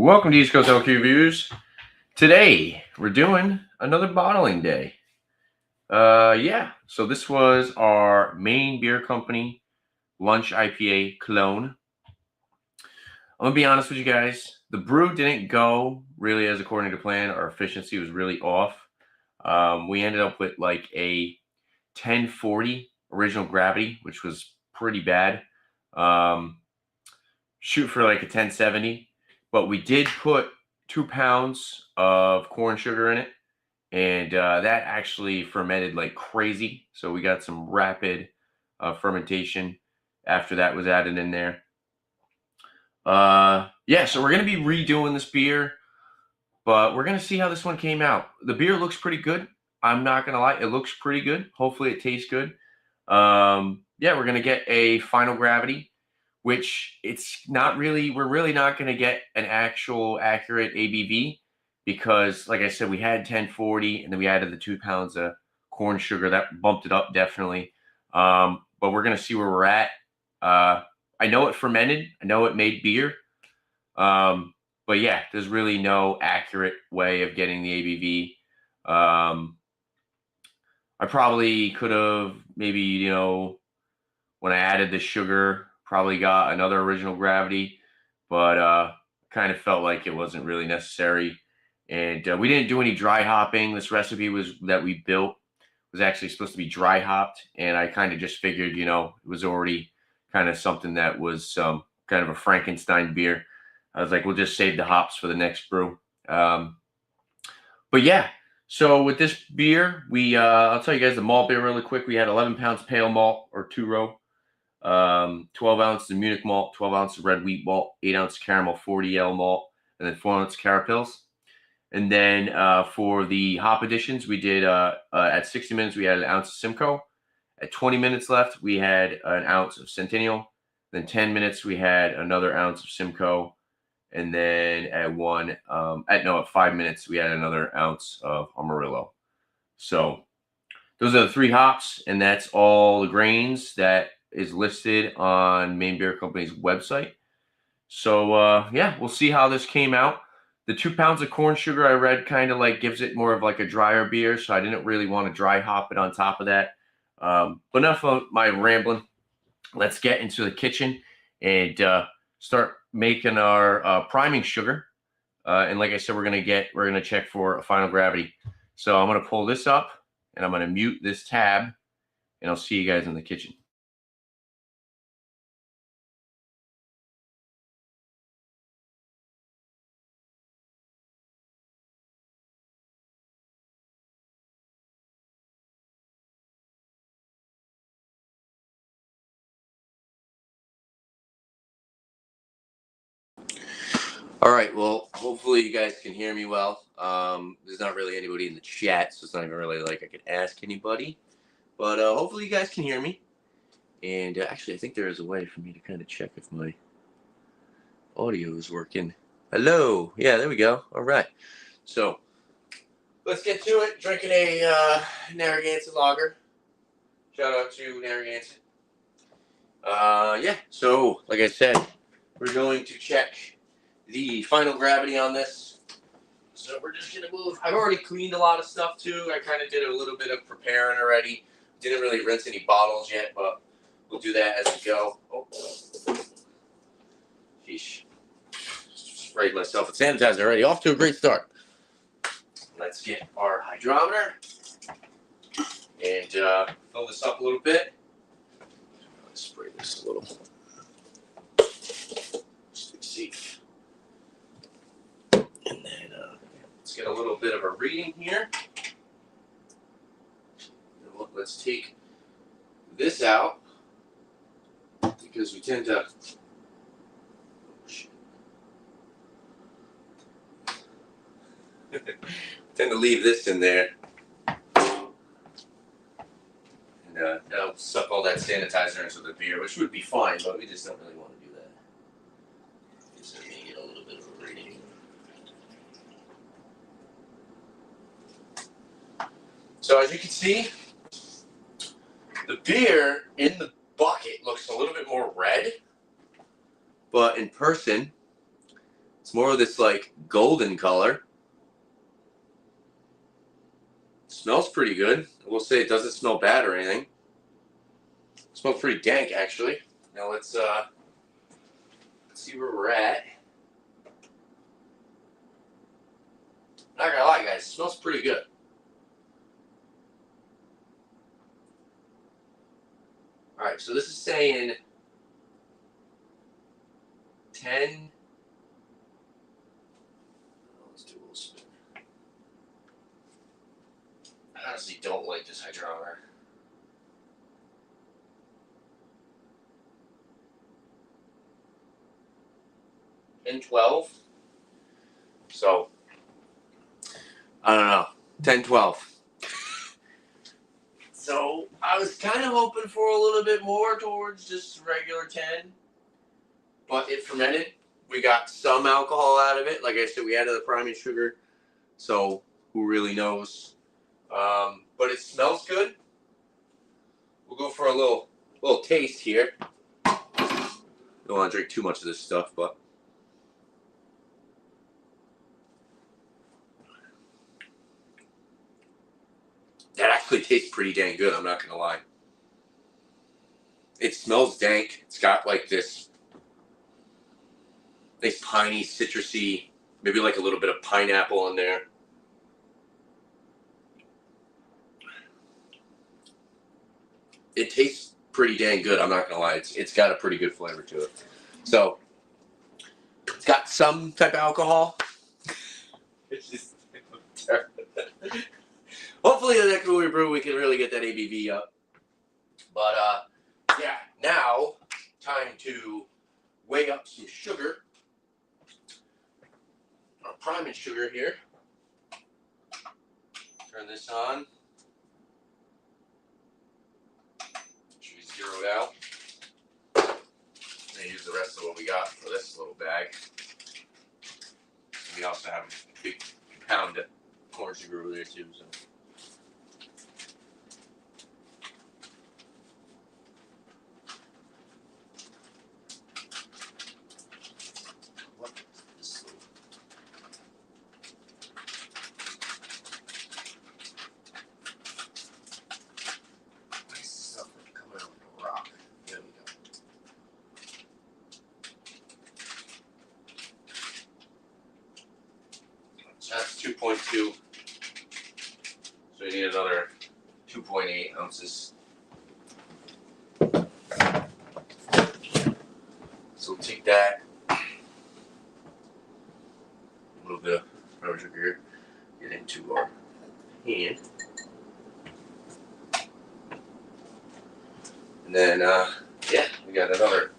Welcome to East Coast LQ Reviews. Today we're doing another bottling day. So this was our Maine Beer Company Lunch IPA clone. I'm gonna be honest with you guys. The brew didn't go really as according to plan. Our efficiency was really off. We ended up with like a 1040 original gravity, which was pretty bad. Shoot for like a 1070, but we did put 2 pounds of corn sugar in it, and that actually fermented like crazy. So we got some rapid fermentation after that was added in there. So we're gonna be redoing this beer, but we're gonna see how this one came out. The beer looks pretty good. I'm not gonna lie, it looks pretty good. Hopefully it tastes good. We're gonna get a final gravity, which it's not really, we're really not going to get an actual accurate ABV because, like I said, we had 1040 and then we added the 2 pounds of corn sugar. That bumped it up definitely. But we're going to see where we're at. I know it fermented. I know it made beer. But yeah, there's really no accurate way of getting the ABV. I probably could have maybe, when I added the sugar, probably got another original gravity, but kind of felt like it wasn't really necessary. And we didn't do any dry hopping. This recipe that we built was actually supposed to be dry hopped, and I kind of just figured, it was already kind of something that was kind of a Frankenstein beer. I was like, we'll just save the hops for the next brew. So with this beer, I'll tell you guys the malt beer really quick. We had 11 pounds pale malt or 2-row. 12 ounces of Munich malt, 12 ounces of red wheat malt, 8 ounce caramel 40L malt, and then 4 ounce carapils. And then for the hop additions, we did at 60 minutes, we had an ounce of Simcoe. At 20 minutes left, we had an ounce of Centennial. Then 10 minutes, we had another ounce of Simcoe. And then at 5 minutes, we had another ounce of Amarillo. So those are the 3 hops, and that's all the grains that is listed on Maine Beer Company's website. So we'll see how this came out. The 2 pounds of corn sugar I read kind of like gives it more of like a drier beer, so I didn't really want to dry hop it on top of that. But enough of my rambling. Let's get into the kitchen and start making our priming sugar. And like I said, we're gonna check for a final gravity. So I'm gonna pull this up and I'm gonna mute this tab, and I'll see you guys in the kitchen. All right, well, hopefully you guys can hear me well. There's not really anybody in the chat, so it's not even really like I could ask anybody. But hopefully you guys can hear me. And actually, I think there is a way for me to kind of check if my audio is working. Hello. Yeah, there we go. All right. So let's get to it. Drinking a Narragansett lager. Shout out to Narragansett. So like I said, we're going to check the final gravity on this. So we're just gonna move. I've already cleaned a lot of stuff too. I kind of did a little bit of preparing already. Didn't really rinse any bottles yet, but we'll do that as we go. Oh, sheesh. Sprayed myself with sanitizer already. Off to a great start. Let's get our hydrometer and fill this up a little bit. Let's spray this a little. Just to be safe. And then let's get a little bit of a reading here. Let's take this out because we tend to leave this in there, and that'll suck all that sanitizer into the beer, which would be fine, but we just don't really want to do that. Just let me get a little bit of a reading. So as you can see, the beer in the bucket looks a little bit more red, but in person, It's more of this like golden color. Smells pretty good. I will say it doesn't smell bad or anything. It smells pretty dank actually. Now let's see where we're at. Not gonna lie, guys, it smells pretty good. All right, so this is saying 10. Let's do a little spin. I honestly don't like this hydrometer. And 12. So I don't know. 10, 12. So I was kind of hoping for a little bit more towards just regular 10. But it fermented. We got some alcohol out of it. Like I said, we added the priming sugar. So who really knows? But it smells good. We'll go for a little taste here. Don't want to drink too much of this stuff, but that actually tastes pretty dang good. I'm not gonna lie. It smells dank. It's got like this nice piney, citrusy, maybe like a little bit of pineapple in there. It tastes pretty dang good. I'm not gonna lie. It's got a pretty good flavor to it. So it's got some type of alcohol. It's just terrible. Hopefully the next time we brew, we can really get that ABV up. But yeah, now time to weigh up some sugar. Our priming sugar here. Turn this on. Should be zeroed out. And use the rest of what we got for this little bag. We also have a big pound of corn sugar over there too. So. That's 2.2. So you need another 2.8 ounces. So we'll take that. A little bit of rubber sugar here. Get into our hand. And then, yeah, we got another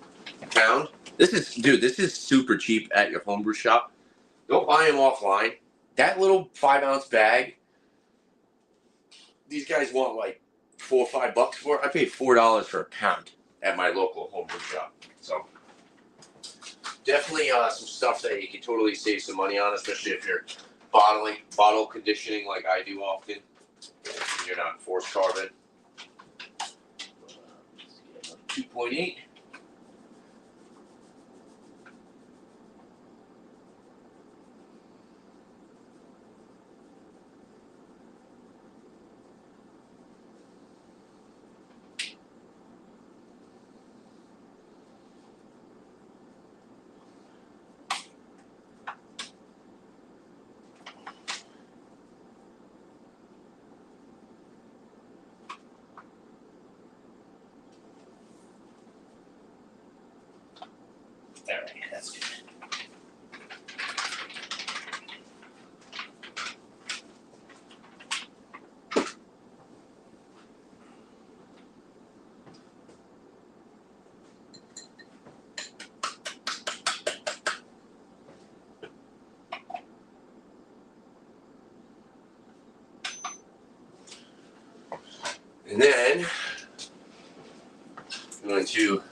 pound. This is super cheap at your homebrew shop. Don't buy them offline. That little 5-ounce bag, these guys want like $4 or $5 for it. I paid $4 for a pound at my local homebrew shop. So definitely some stuff that you can totally save some money on, especially if you're bottle conditioning like I do often. You're not forced carbon. 2.8. All right, that's good. And then I'm going to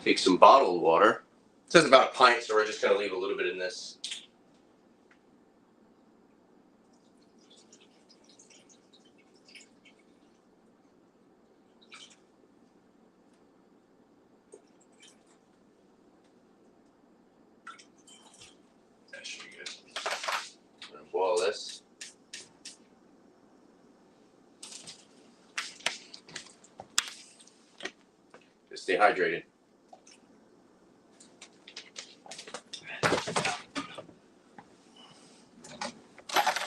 take some bottled water. It says about a pint, so we're just going to leave a little bit in this. stay hydrated.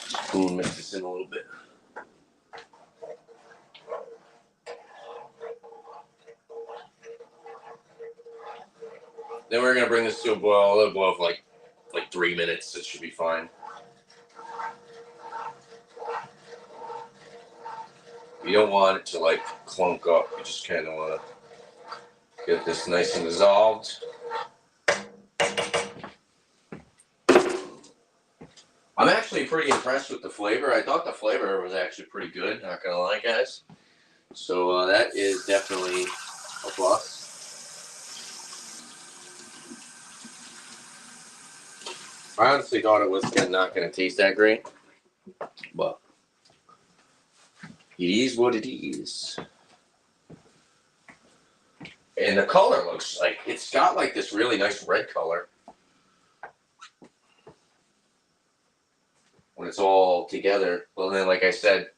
Spoon, mix this in a little bit. Then we're gonna bring this to a boil. It'll boil for like 3 minutes. It should be fine. You don't want it to like clunk up. You just kind of want to get this nice and dissolved. I'm actually pretty impressed with the flavor. I thought the flavor was actually pretty good, not gonna lie, guys. So that is definitely a plus. I honestly thought it was not gonna taste that great, but it is what it is. And the color looks like it's got like this really nice red color when it's all together. Well, then, like I said,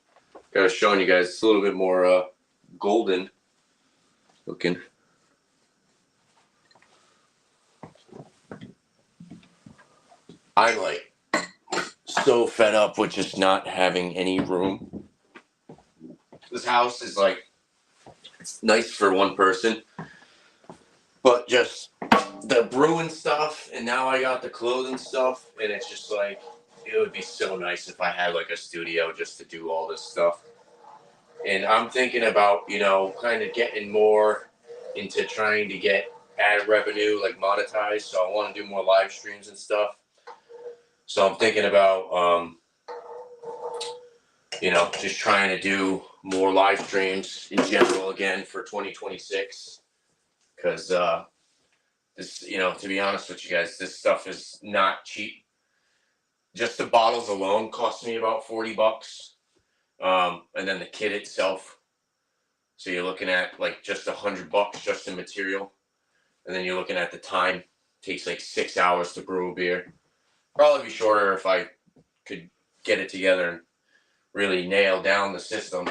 I was showing you guys, it's a little bit more golden looking. I'm like so fed up with just not having any room. This house is like, it's nice for one person, but just the brewing stuff, and now I got the clothing stuff, and it's just like, it would be so nice if I had like a studio just to do all this stuff. And I'm thinking about, you know, kind of getting more into trying to get ad revenue, like monetized. So I want to do more live streams and stuff. So I'm thinking about, you know, just trying to do more live streams in general again for 2026. Because this, you know, to be honest with you guys, this stuff is not cheap. Just the bottles alone cost me about $40. And then the kit itself. So you're looking at like just $100 just in material. And then you're looking at the time. It takes like 6 hours to brew a beer. Probably be shorter if I could get it together and really nail down the system.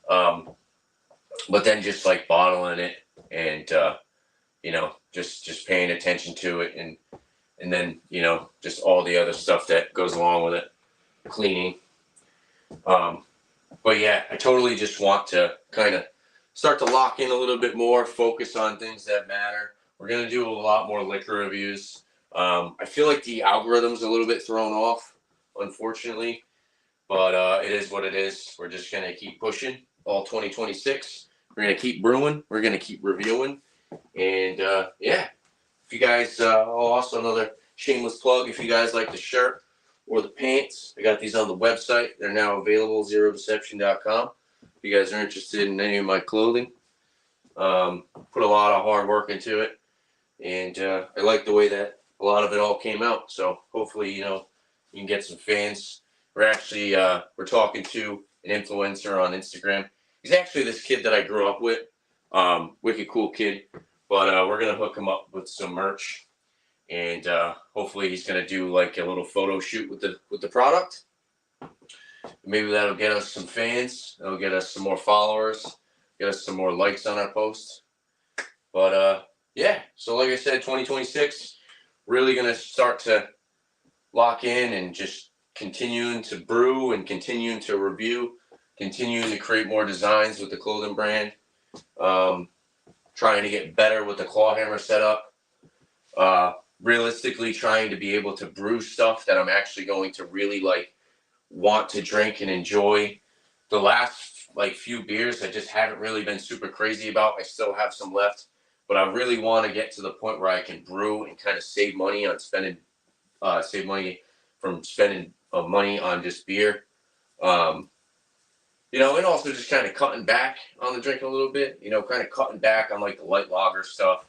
But then just like bottling it and, you know, just paying attention to it. And then, you know, just all the other stuff that goes along with it. Cleaning. But yeah, I totally just want to kind of start to lock in a little bit more, focus on things that matter. We're going to do a lot more liquor reviews. I feel like the algorithm's a little bit thrown off, unfortunately, but it is what it is. We're just going to keep pushing all 2026. We're going to keep brewing. We're going to keep reviewing. And yeah, if you guys, also another shameless plug, if you guys like the shirt or the pants, I got these on the website. They're now available, zerodeception.com. If you guys are interested in any of my clothing, put a lot of hard work into it. And I like the way that a lot of it all came out. So hopefully, you know, you can get some fans. We're actually, we're talking to an influencer on Instagram. He's actually this kid that I grew up with. Wicked cool kid. But we're going to hook him up with some merch. And hopefully he's going to do like a little photo shoot with the product. Maybe that'll get us some fans. That'll get us some more followers. Get us some more likes on our posts. But yeah, so like I said, 2026, really going to start to lock in and just continuing to brew and continuing to review, continuing to create more designs with the clothing brand, trying to get better with the Clawhammer setup, realistically trying to be able to brew stuff that I'm actually going to really like want to drink and enjoy. The last like few beers I just haven't really been super crazy about. I still have some left. But I really want to get to the point where I can brew and kind of save money on spending, save money from spending money on just beer. You know, and also just kind of cutting back on the drink a little bit. You know, kind of cutting back on like the light lager stuff.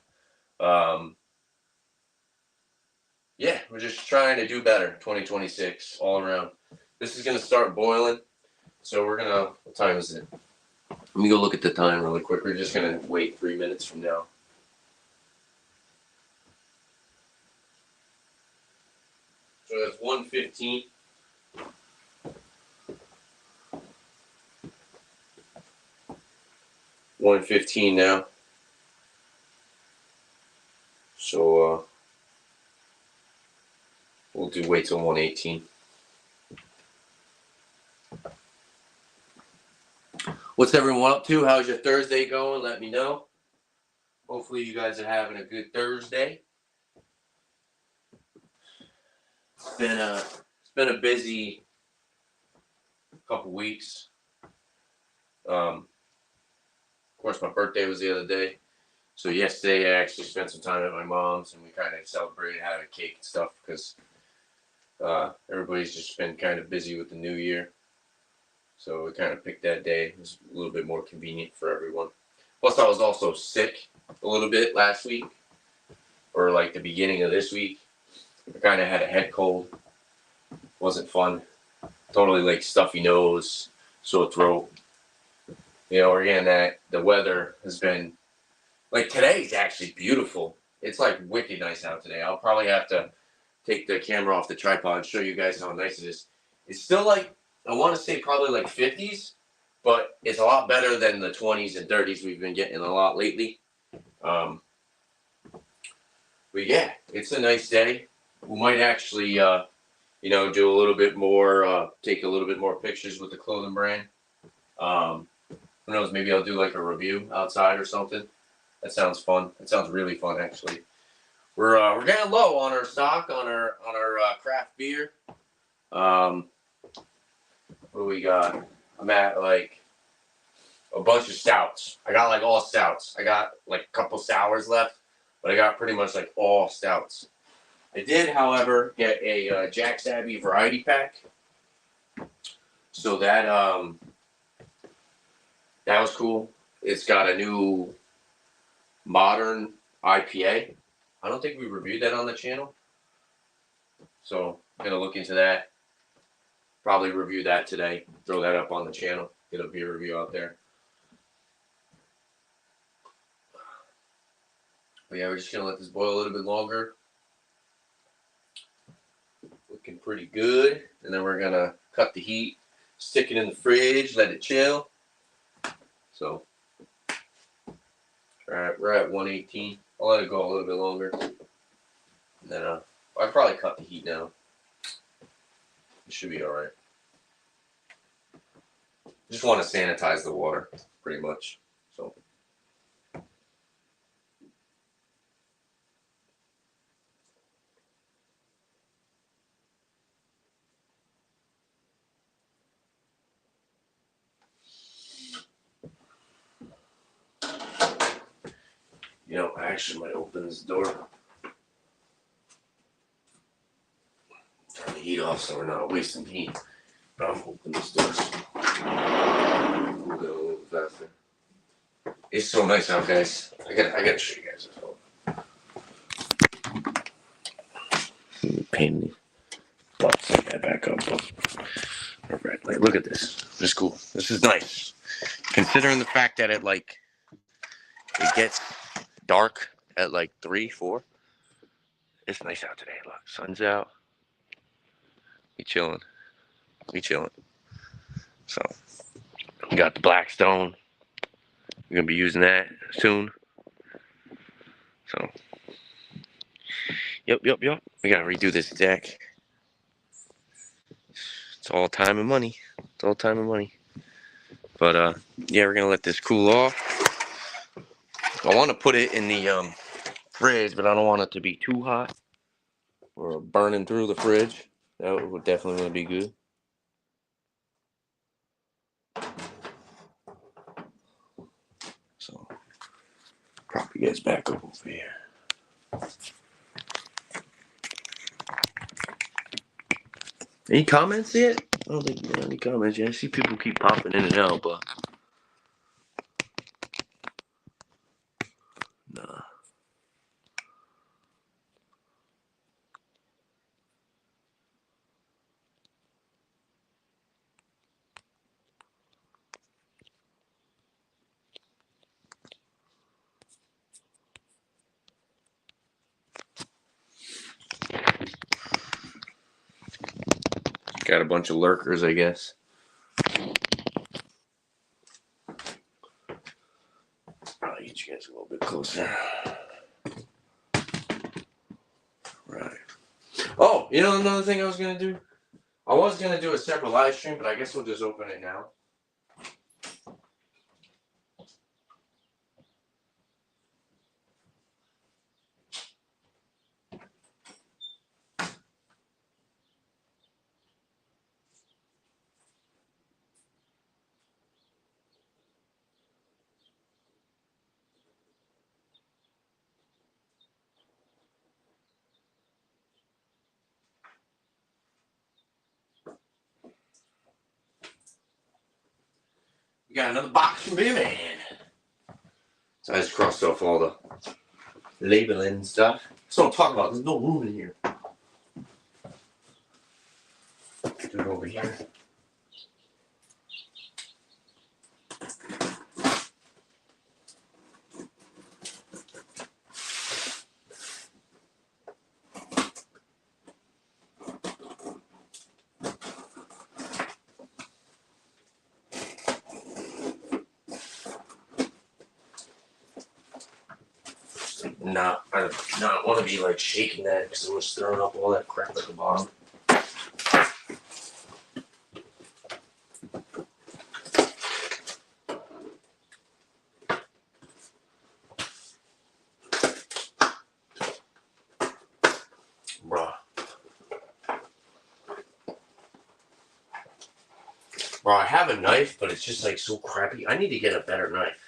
Yeah, we're just trying to do better 2026 all around. This is going to start boiling. So we're going to, what time is it? Let me go look at the time really quick. We're just going to wait 3 minutes from now. So that's 1:15. $1:15 now. do wait till 118. What's everyone up to? How's your Thursday going? Let me know. Hopefully you guys are having a good Thursday. It's been a busy couple weeks. Of course, my birthday was the other day. So yesterday I actually spent some time at my mom's and we kind of celebrated, had a cake and stuff because everybody's just been kind of busy with the new year. So we kind of picked that day. It was a little bit more convenient for everyone. Plus I was also sick a little bit last week, or like the beginning of this week. I kind of had a head cold. Wasn't fun. Totally like stuffy nose, sore throat. You know, again, that the weather has been, like today's actually beautiful. It's like wicked nice out today. I'll probably have to take the camera off the tripod and show you guys how nice it is. It's still like, I want to say probably like 50s, but it's a lot better than the 20s and 30s we've been getting a lot lately. But yeah, it's a nice day. We might actually, you know, do a little bit more, take a little bit more pictures with the clothing brand. Who knows, maybe I'll do like a review outside or something. That sounds fun. That sounds really fun, actually. We're getting low on our stock, on our craft beer. What do we got? I'm at like a bunch of stouts. I got like all stouts. I got like a couple sours left, but I got pretty much like all stouts. I did, however, get a Jack's Abbey variety pack. So that that was cool. It's got a new modern IPA. I don't think we reviewed that on the channel. So I'm gonna look into that. Probably review that today. Throw that up on the channel. Get a beer review out there. But yeah, we're just gonna let this boil a little bit longer. Looking pretty good. And then we're gonna cut the heat, stick it in the fridge, let it chill. So alright, we're at 118. I'll let it go a little bit longer. And then I'll probably cut the heat now. It should be alright. Just want to sanitize the water, pretty much. So you know, I actually might open this door. Turn the heat off so we're not wasting heat. But I'm opening this door. We'll go a little faster. It's so nice out, guys. I gotta show you guys this whole. Pain in the butt. Set that back up. Alright, like look at this. This is cool. This is nice. Considering the fact that it gets dark at like 3, 4. It's nice out today. Look, sun's out. We chilling. So we got the Blackstone. We're gonna be using that soon. So yep. We gotta redo this deck. It's all time and money. But yeah, we're gonna let this cool off. I want to put it in the fridge, but I don't want it to be too hot or burning through the fridge. That would definitely be good. So prop you guys back up over here. Any comments yet? I don't think there are any comments yet. I see people keep popping in and out, but nah. Got a bunch of lurkers, I guess. I'll get you guys a little bit closer. Right. Oh, you know another thing I was gonna do? I was gonna do a separate live stream, but I guess we'll just open it now. We got another box from Beer Man. So I just crossed off all the labeling stuff. That's what I'm talking about. There's no room in here. Do it over here. I do not want to be like shaking that because it was throwing up all that crap at the bottom. Bro, I have a knife, but it's just like so crappy. I need to get a better knife.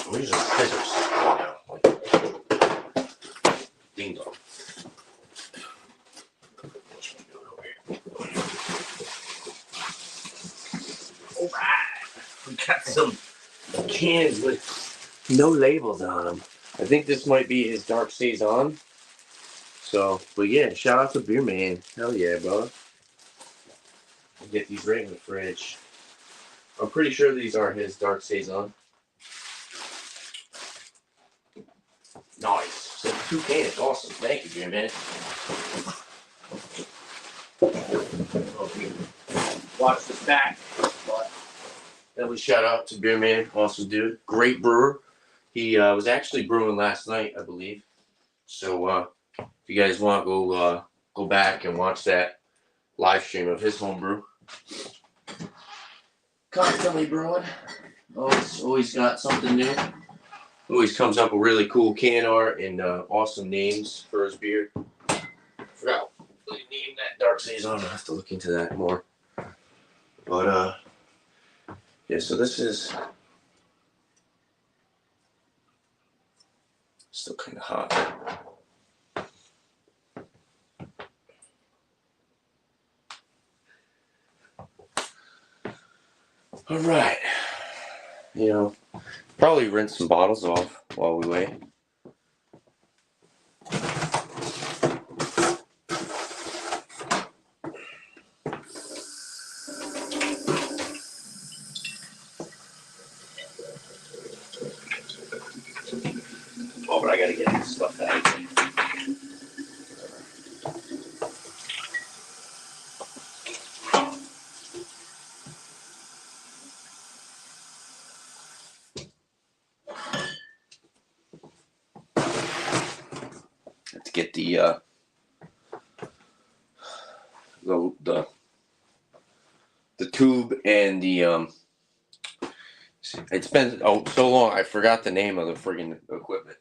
I'm using scissors right now. Like, ding dong. Alright. We got some cans with no labels on them. I think this might be his Dark Saison. So, but yeah, shout out to Beer Man. Hell yeah, brother. I'll get these right in the fridge. I'm pretty sure these are his Dark Saison. Nice. So 2 cans. Awesome. Thank you, Beer Man. Watch this back. But that was shout out to Beer Man. Awesome dude. Great brewer. He was actually brewing last night, I believe. So if you guys want, go back and watch that live stream of his homebrew. Constantly brewing. Always got something new. Always comes up with really cool can art and awesome names for his beer. Forgot what he named that Dark Saison. I'll have to look into that more. But yeah, so this is still kind of hot. All right. You know, probably rinse some bottles off while we wait. Oh, but I gotta get this stuff out. Let's get the tube and the it's been so long I forgot the name of the friggin' equipment.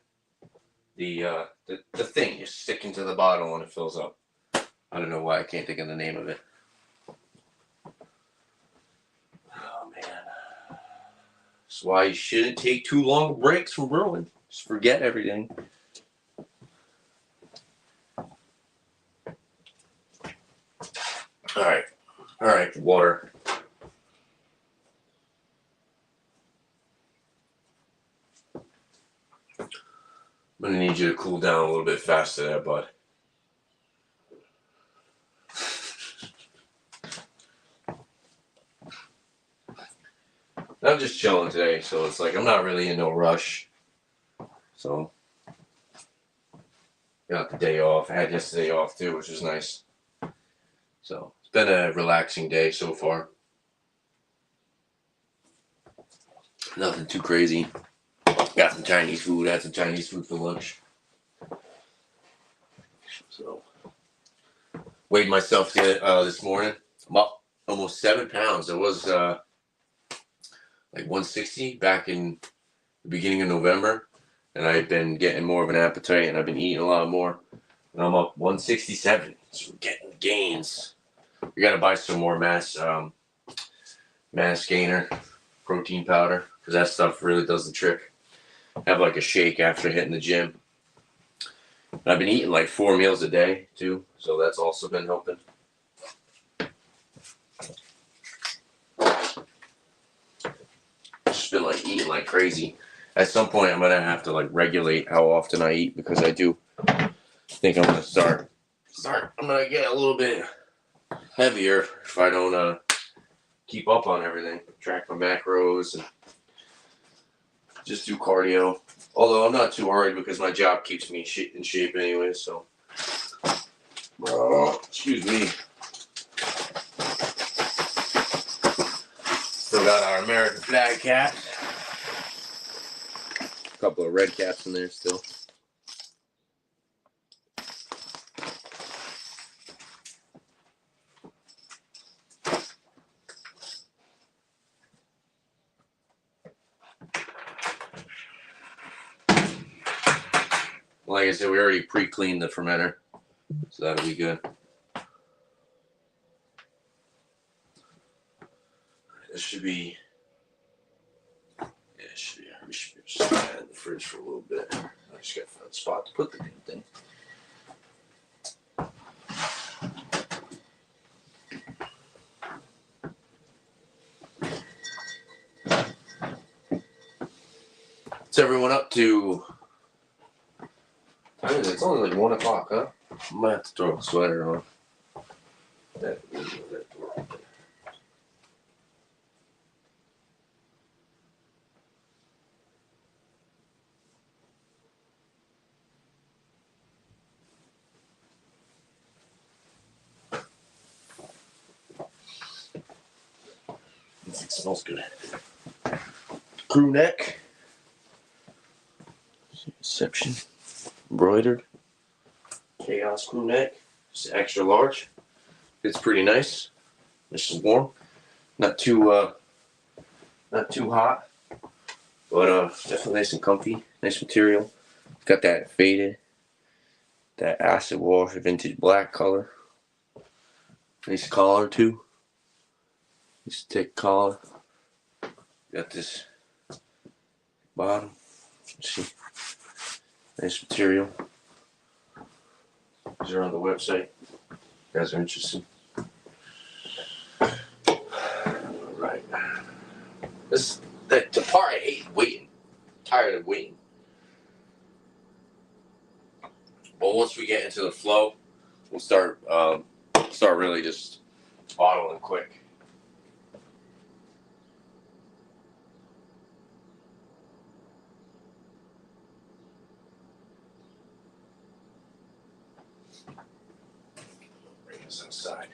The thing you stick into the bottle and it fills up. I don't know why I can't think of the name of it. Oh man. That's why you shouldn't take too long breaks from brewing. Just forget everything. Alright, water. I'm gonna need you to cool down a little bit faster there, bud. I'm just chilling today, so it's like I'm not really in no rush. So got the day off. I had yesterday off too, which was nice. So it's been a relaxing day so far. Nothing too crazy. Got some Chinese food. Had some Chinese food for lunch. So weighed myself this morning. I'm up almost 7 pounds. It was like 160 back in the beginning of November, and I've been getting more of an appetite, and I've been eating a lot more, and I'm up 167. So we're getting gains. We got to buy some more mass gainer protein powder, because that stuff really does the trick. Have like a shake after hitting the gym. And I've been eating like 4 meals a day too, so that's also been helping. Just been like eating like crazy. At some point, I'm gonna have to like regulate how often I eat, because I do think I'm gonna start. I'm gonna get a little bit heavier if I don't keep up on everything, track my macros, and just do cardio. Although I'm not too worried, because my job keeps me in shape anyway. So, excuse me. Still got our American flag cap. A couple of red caps in there still. Like I said, we already pre-cleaned the fermenter, so that'll be good. This should be, we should just put it in the fridge for a little bit. I just got to find a spot to put the damn thing. What's everyone up to? It's only like 1 o'clock, huh? I might have to throw a sweater on. It smells good. Crew neck. Section. Embroidered. Chaos crew neck. Just extra large. It's pretty nice. Nice and warm. Not too hot. But definitely nice and comfy. Nice material. Got that faded, that acid wash vintage black color. Nice collar too. Nice thick collar. Got this bottom. Let's see. Nice material. These are on the website. You guys are interested. Alright. The part I hate waiting. I'm tired of waiting. But once we get into the flow, we'll start really just bottling quick. Bring this outside.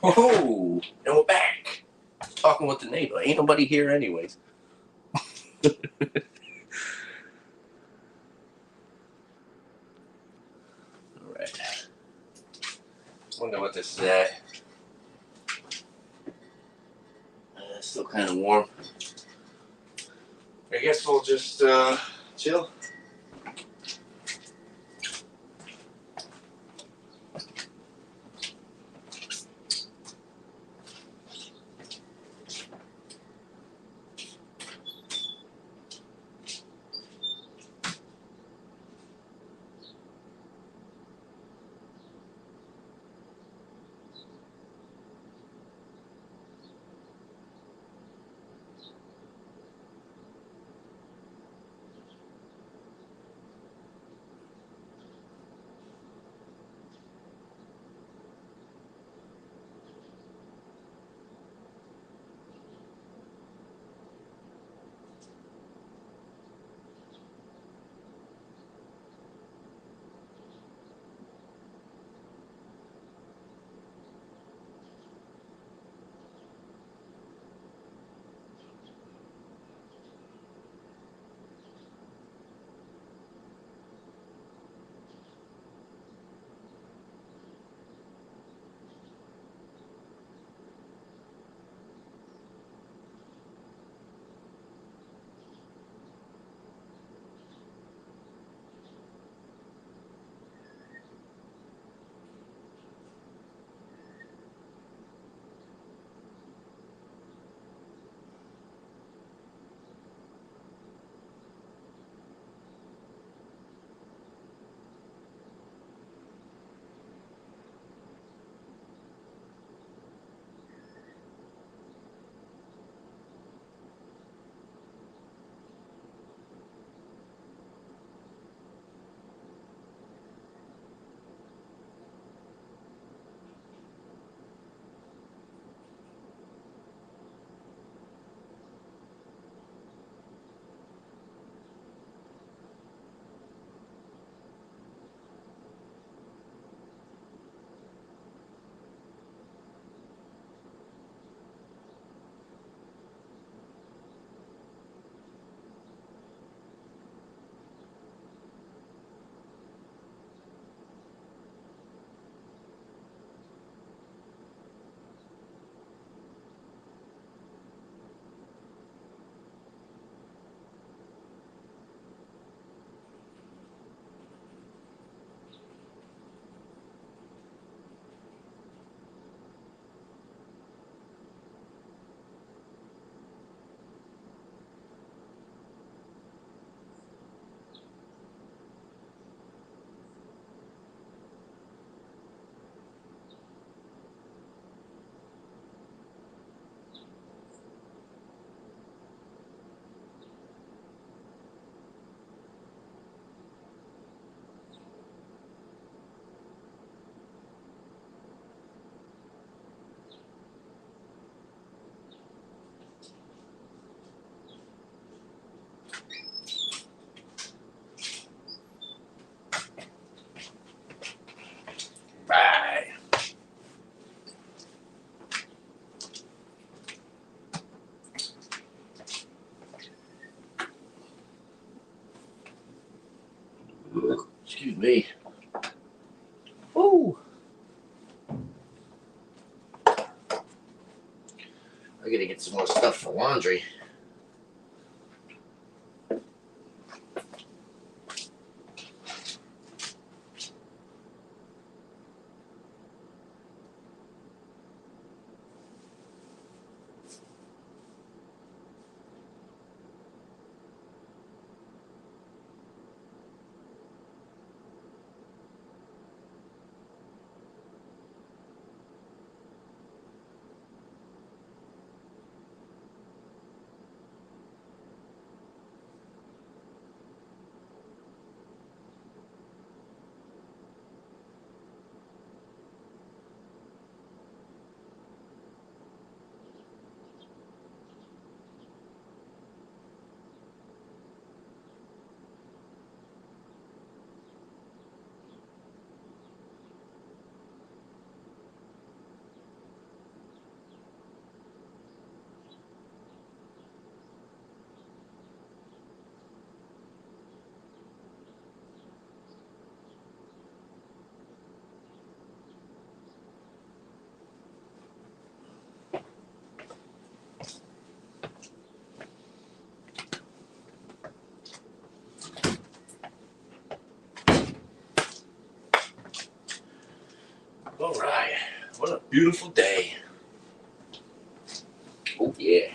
Oh, and we're back. Talking with the neighbor. Ain't nobody here anyways. All right. Wonder what this is at. Still kind of warm. I guess we'll just chill. Bye. Excuse me. Ooh. I gotta get some more stuff for laundry. All right, what a beautiful day. Oh yeah.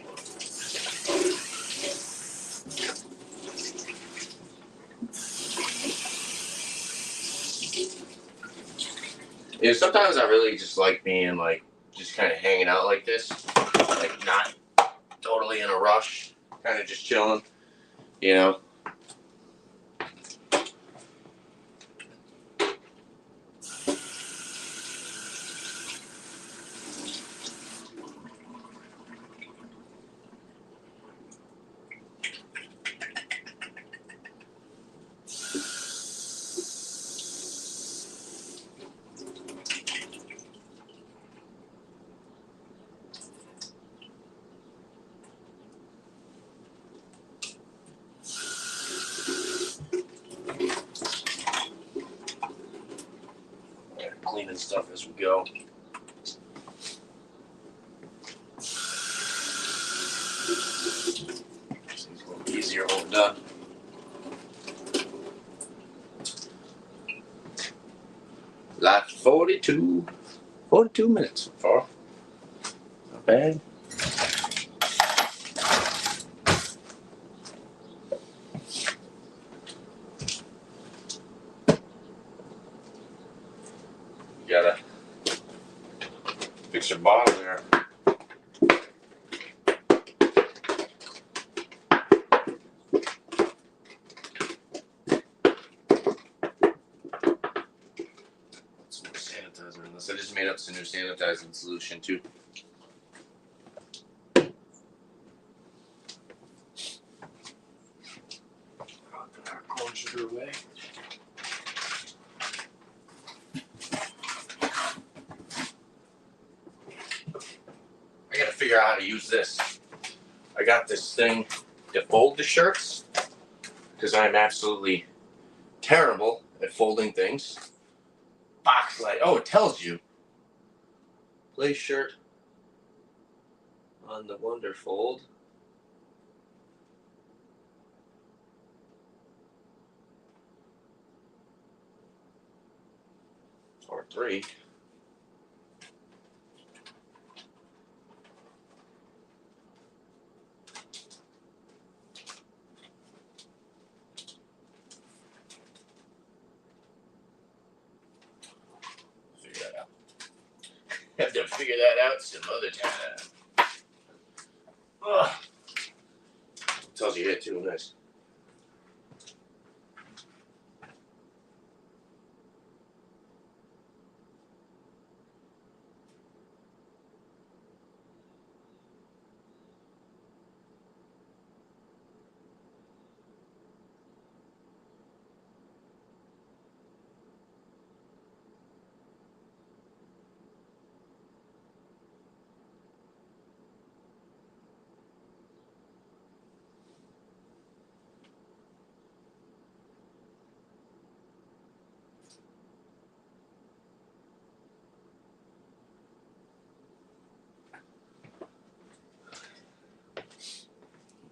Yeah, sometimes I really just like being like just kind of hanging out like this, like not totally in a rush, kind of just chilling, you know. Cleaning stuff as we go. Seems a little easier when we're done. Like 42 minutes so far. Not bad. You gotta fix your bottle there. Some more sanitizer in this. I just made up some new sanitizing solution too. I'll put our corn sugar away. I gotta figure out how to use this. I got this thing to fold the shirts because I'm absolutely terrible at folding things. Box light. Oh, it tells you. Place shirt on the Wonder Fold. Or 3. Figure that out. Have to figure that out some other time. Ugh. Tells you here too. Nice.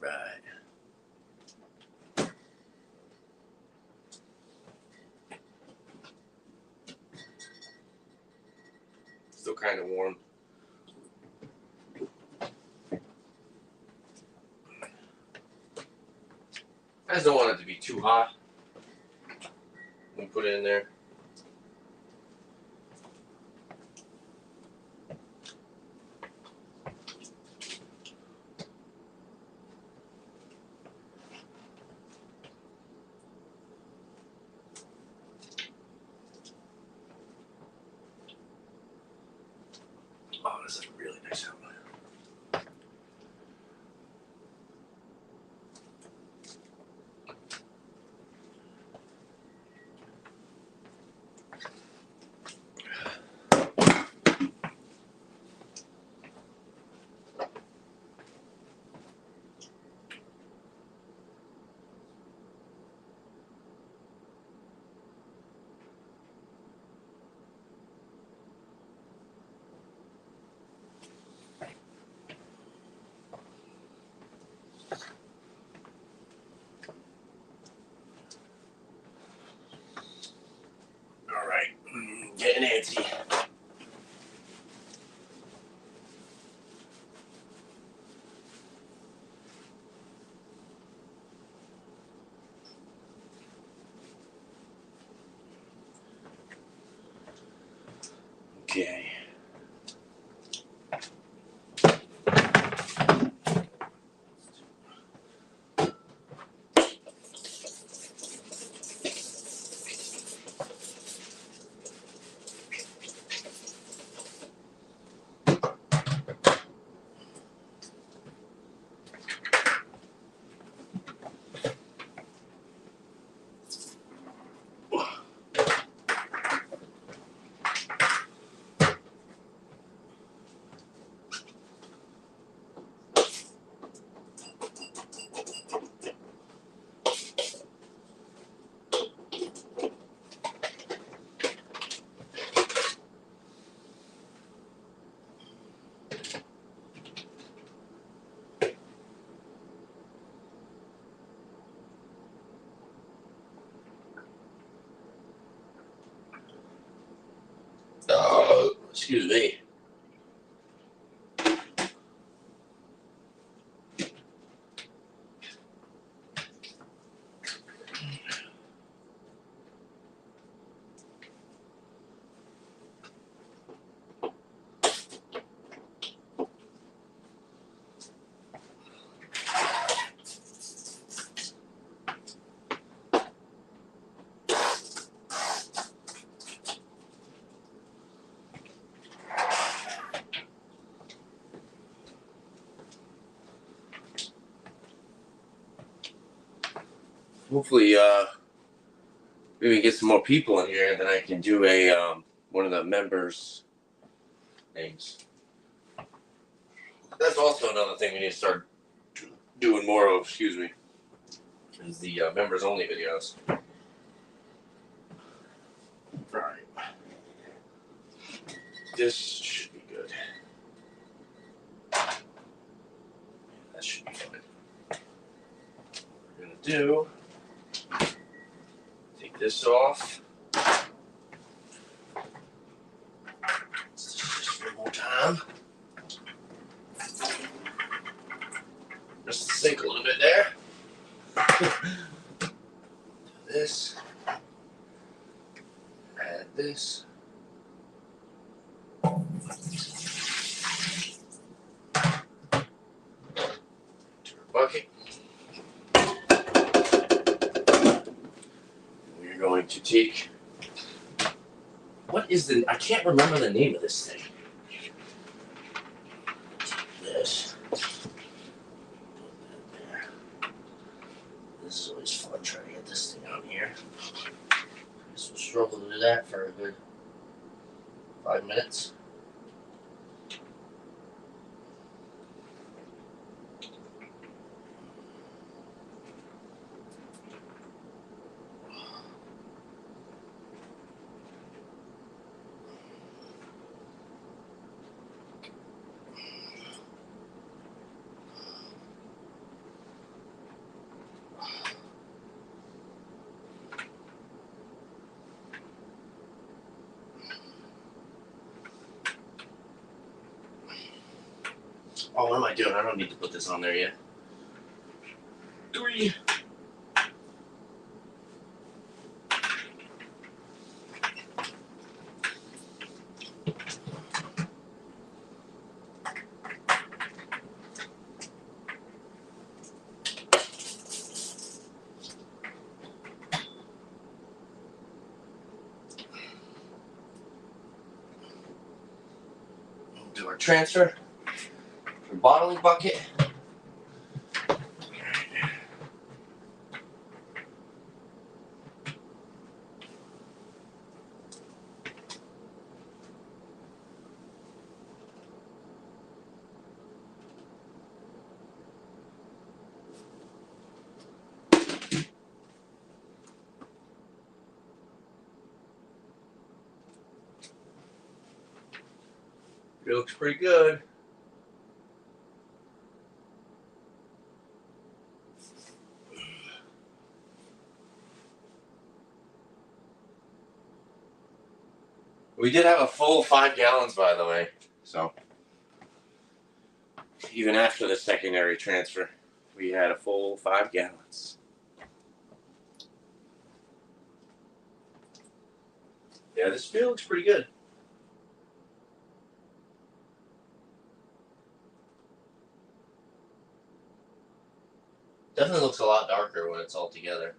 Right. Still kind of warm. I just don't want it to be too hot. We put it in there. Oh, this is really nice out. Excuse me. Hopefully, maybe get some more people in here, and then I can do a one of the members' names. That's also another thing we need to start doing more of. Excuse me, is the members only videos. Right. This should be good. That should be fine. We're gonna do. Take this off. Just one more time. Just sink a little bit there. This. Add this. To our bucket. We're going to take. What is the? I can't remember the name of this thing. This. This is always fun trying to get this thing out here. This will struggle to do that for a good 5 minutes. Oh, what am I doing? I don't need to put this on there yet. 3. We'll do our transfer. Bottling bucket. It looks pretty good. We did have a full 5 gallons, by the way. So, even after the secondary transfer, we had a full 5 gallons. Yeah, this beer looks pretty good. Definitely looks a lot darker when it's all together.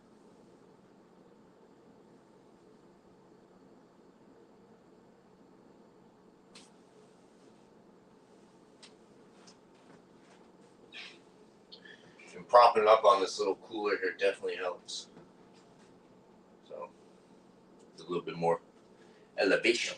And propping it up on this little cooler here definitely helps. So, it's a little bit more elevation.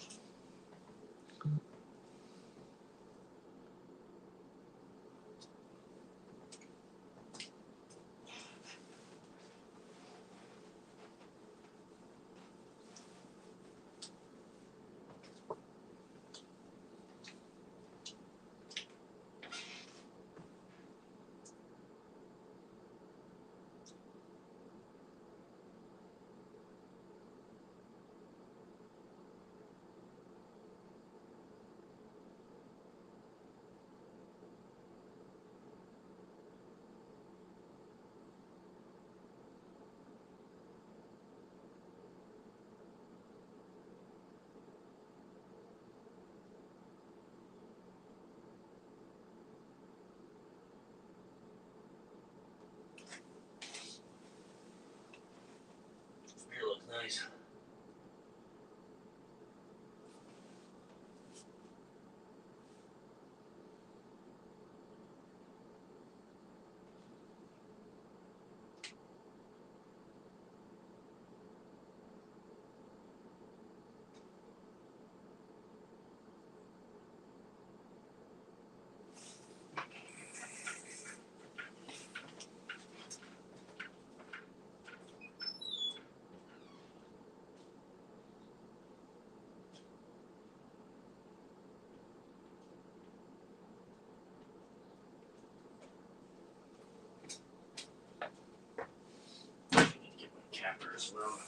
capper as well.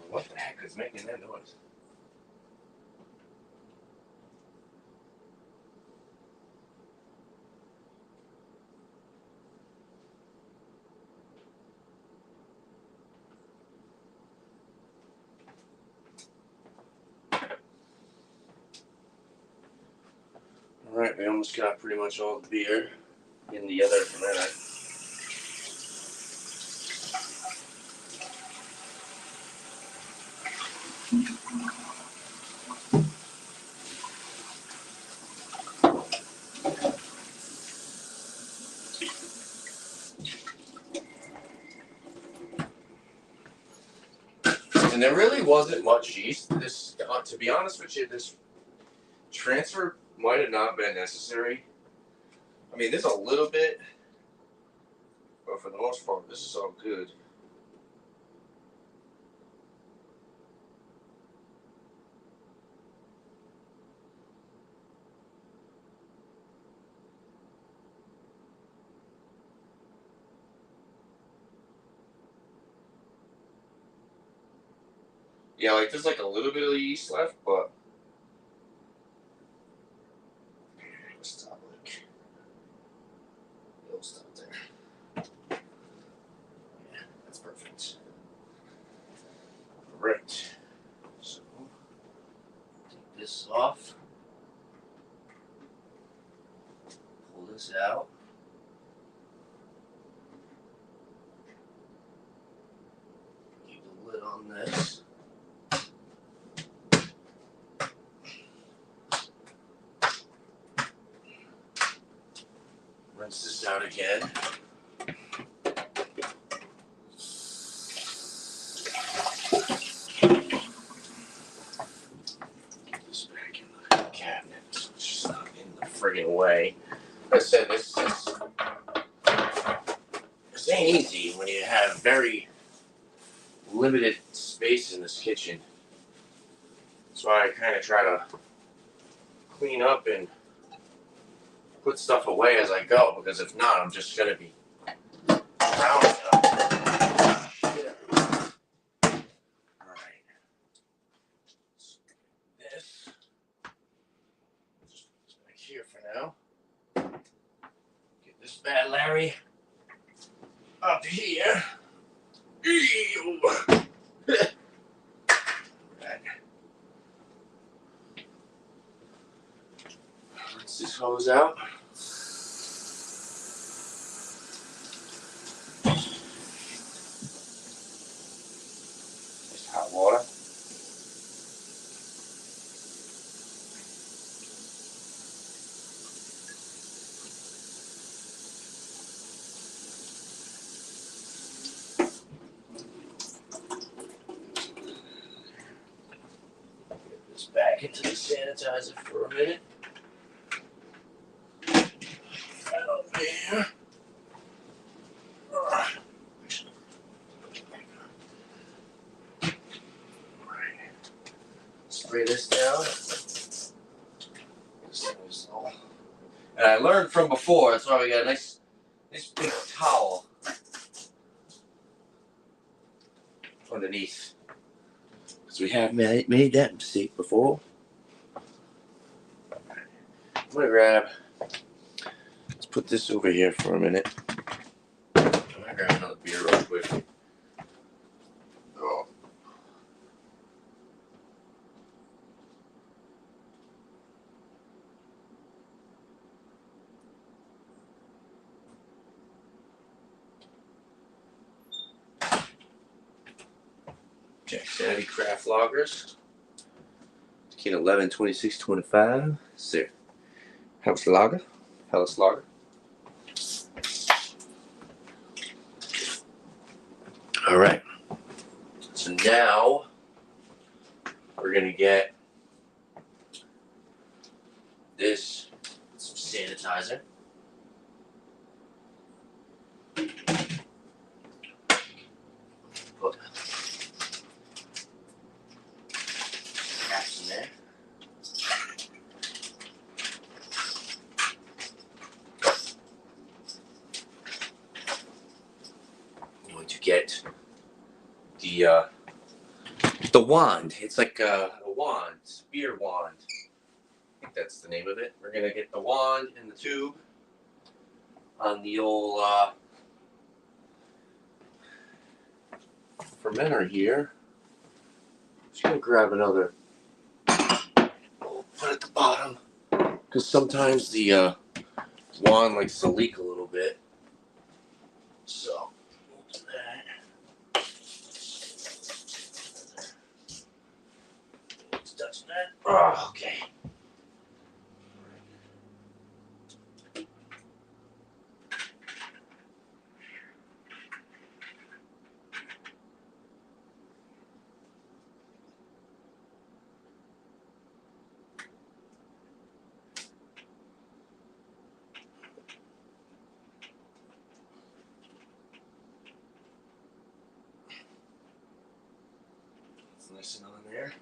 What the heck is making that noise? Alright, we almost got pretty much all the beer in the other fermenter. And there really wasn't much yeast. This, to be honest with you, this transfer might have not been necessary. I mean, there's a little bit, but for the most part, this is all good. Yeah, like there's like a little bit of yeast left, but let's stop like it'll stop there. Yeah, that's perfect. Right. So take this off. Pull this out. Keep the lid on this. Rinse this out again. Get this back in the cabinet. It's just not in the friggin' way. Like I said, this ain't easy when you have very limited space in this kitchen. That's why I kind of try to clean up and put stuff away as I go, because if not, I'm just gonna be rounding up shit. Alright. This. Just put this back here for now. Get this bad Larry up here. Ew. Right. Rinse this hose out. Just hot water. Get this back into the sanitizer for a minute. Out there. Spray this down. And I learned from before, that's why we got a nice big towel underneath. Because we have made that mistake before. I'm gonna let's put this over here for a minute. I'm gonna grab another beer real quick. Oh. Jack Sandy Craft Lagers. Key 11, 26, 25. Sir. House Lager. House Lager. All right. So now we're going to get this, some sanitizer. Put caps this in there. I'm going to get the wand. It's like a wand, spear wand. I think that's the name of it. We're gonna get the wand and the tube on the old fermenter here. Just gonna grab another. We'll put it at the bottom because sometimes the wand likes to leak a little bit. So we'll do that. Let's touch that. Oh, okay. Nice and on there.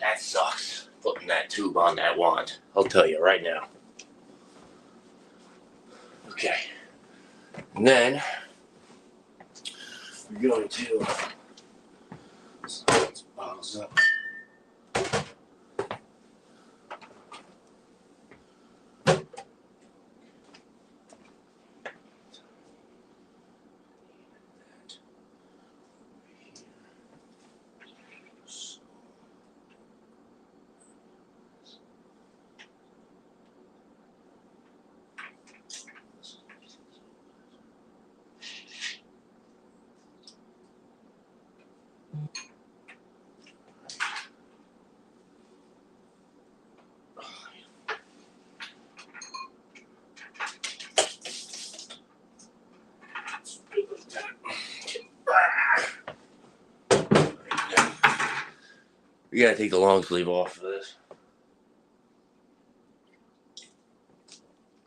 That sucks, putting that tube on that wand. I'll tell you right now. Okay. And then we're going to these bottles up. We gotta take the long sleeve off for this.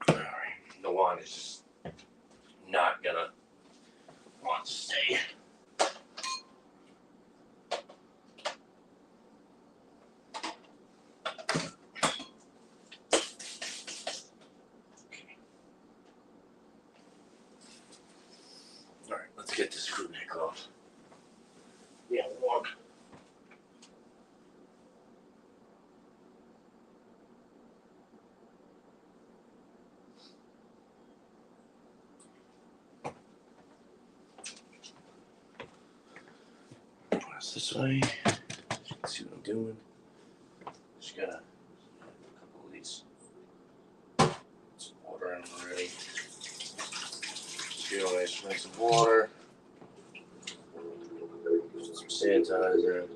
Alright, the wand is just not gonna want to stay. Alright, let's get this screw neck off. Yeah, walk. Press this way. You can see what I'm doing. Just gotta add a couple of these. Some water in already. Feel nice of water. Some sanitizer.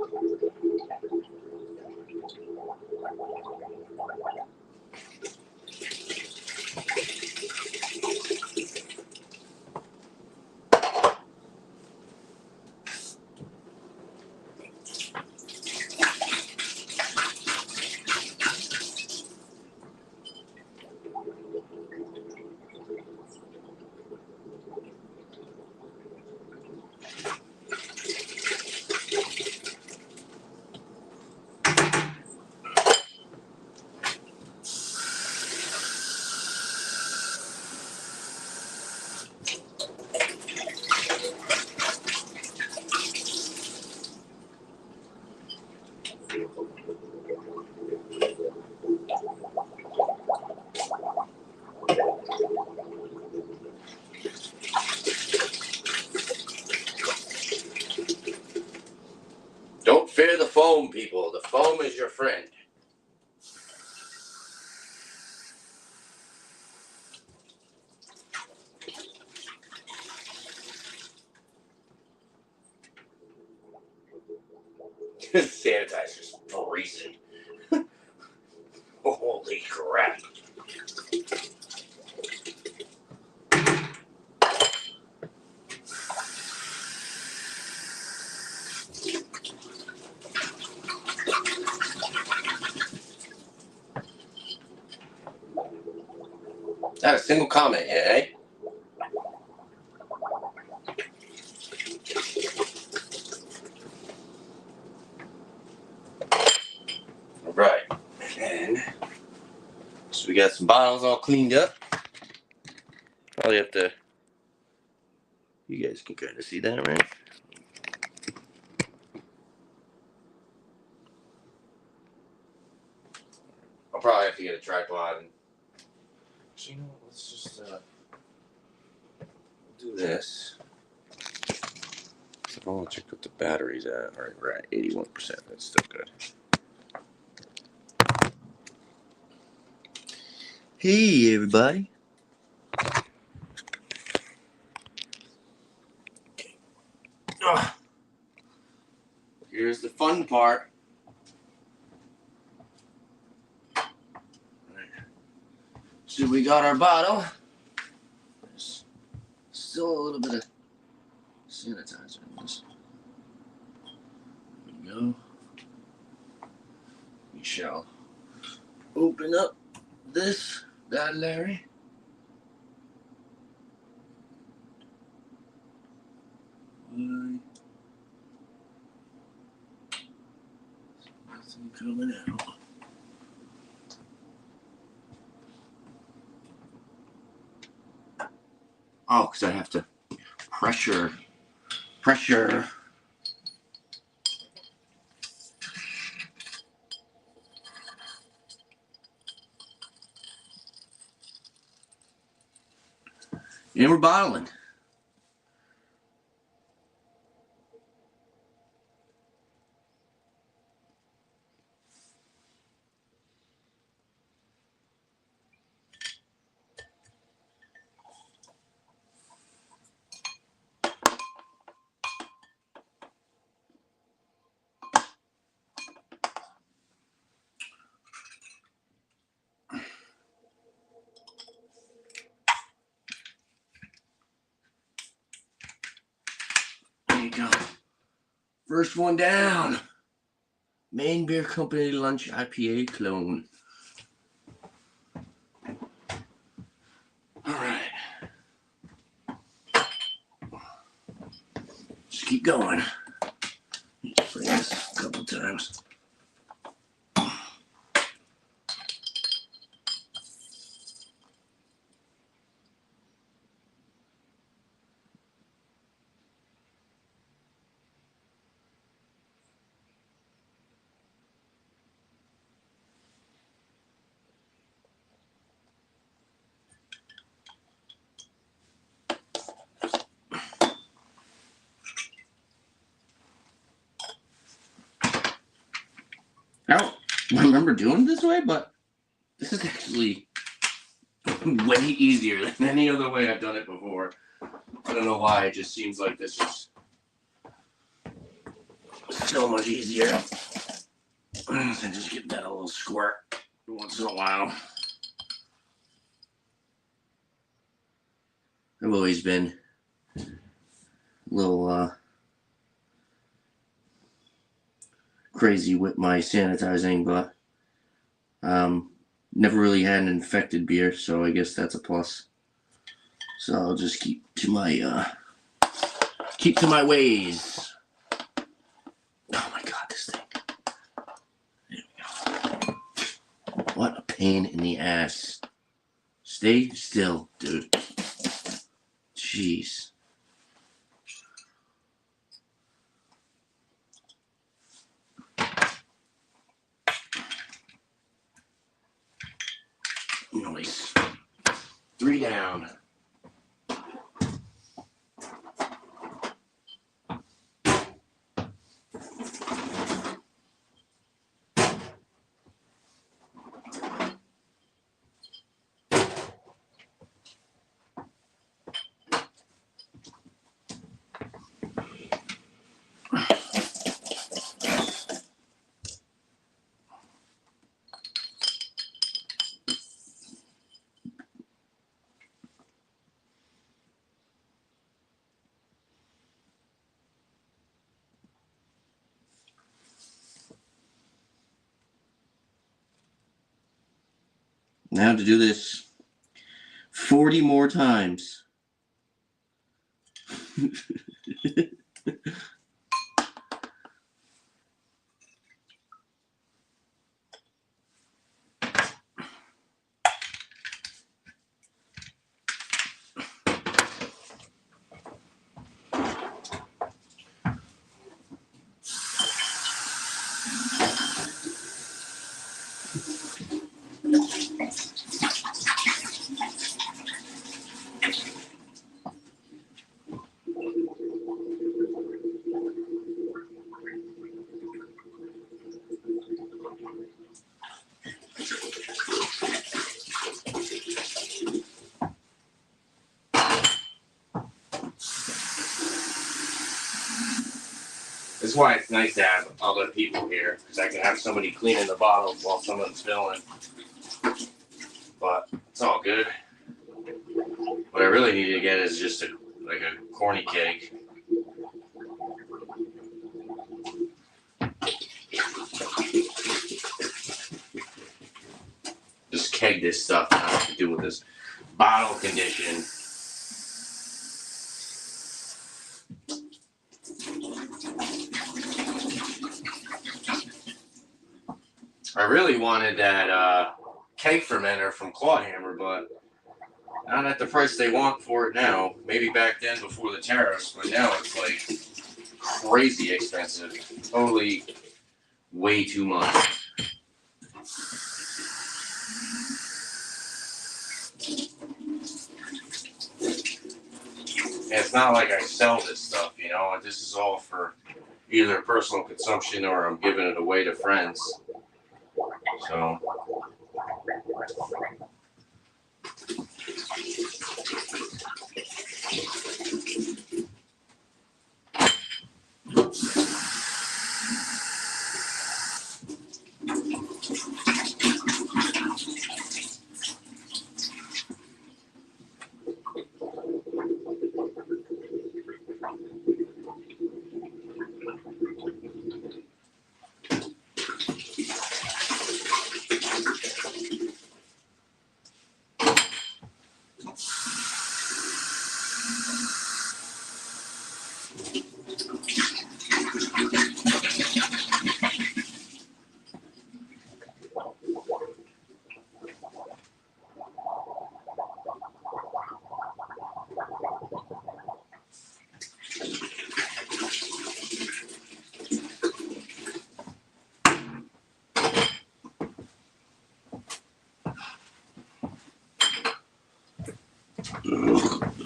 foam, people. The foam is your friend. Sanitizer's freezing. Holy crap. Not a single comment yet, eh? Alright. And so we got some bottles all cleaned up. Probably have to, you guys can kind of see that, right? I'll probably have to get a tripod. And, so you know what, let's just do this. I want to check what the battery's at. Alright, we're at 81%. That's still good. Hey, everybody. Okay. Here's the fun part. So we got our bottle. There's still a little bit of sanitizer in this. There we go. We shall open up this bad Larry. Nothing coming out. Oh, because I have to pressure. And we're bottling. There you go. First one down. Maine Beer Company Lunch IPA clone. Alright. Just keep going. Just bring this a couple times. I don't remember doing it this way, but this is actually way easier than any other way I've done it before. I don't know why, it just seems like this is so much easier. And just give that a little squirt once in a while. I've always been a little crazy with my sanitizing, but never really had an infected beer, so I guess that's a plus. So I'll just keep to my ways. Oh my god, this thing. There we go. What a pain in the ass. Stay still, dude. Jeez. Nice. 3 down. I have to do this 40 more times. This is why it's nice to have other people here, because I can have somebody cleaning the bottles while someone's filling. But it's all good. What I really need to get is just like a corny keg. Just keg this stuff. I don't have to deal with this bottle condition. I really wanted that keg fermenter from Clawhammer, but not at the price they want for it now. Maybe back then before the tariffs, but now it's like crazy expensive. Totally way too much. And it's not like I sell this stuff, you know. This is all for either personal consumption or I'm giving it away to friends. So.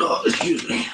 Oh, excuse me.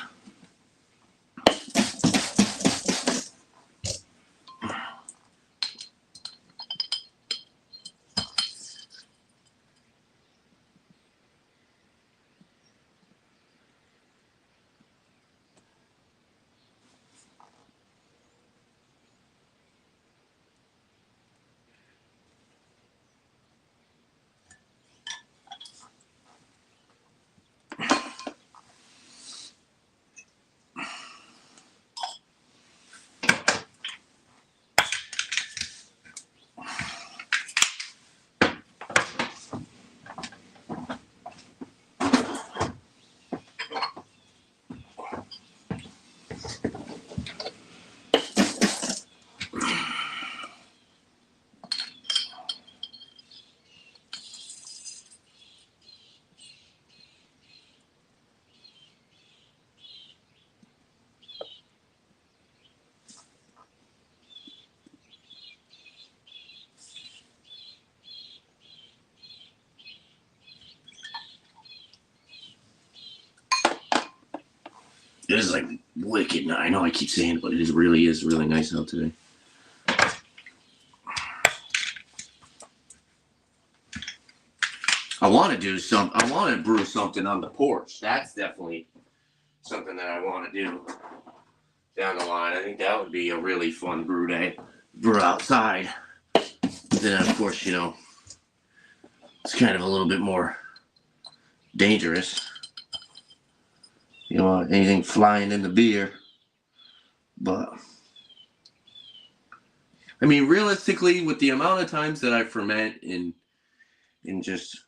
It is like wicked. I know I keep saying it, but it really is really nice out today. I want to brew something on the porch. That's definitely something that I want to do down the line. I think that would be a really fun brew day. Brew outside. Then of course, you know, it's kind of a little bit more dangerous. You know, anything flying in the beer. But I mean, realistically, with the amount of times that I ferment in just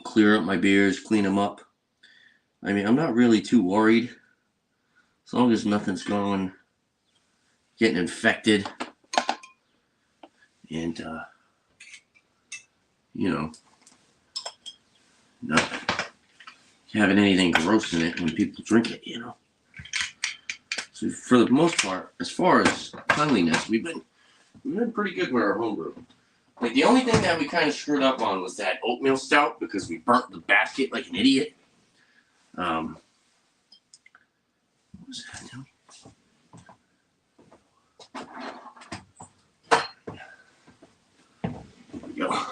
clear up my beers, clean them up. I mean, I'm not really too worried as long as nothing's getting infected and you know, not having anything gross in it when people drink it, you know. So for the most part, as far as cleanliness, we've been pretty good with our homebrew. Like the only thing that we kind of screwed up on was that oatmeal stout because we burnt the basket like an idiot. What was that doing? There we go.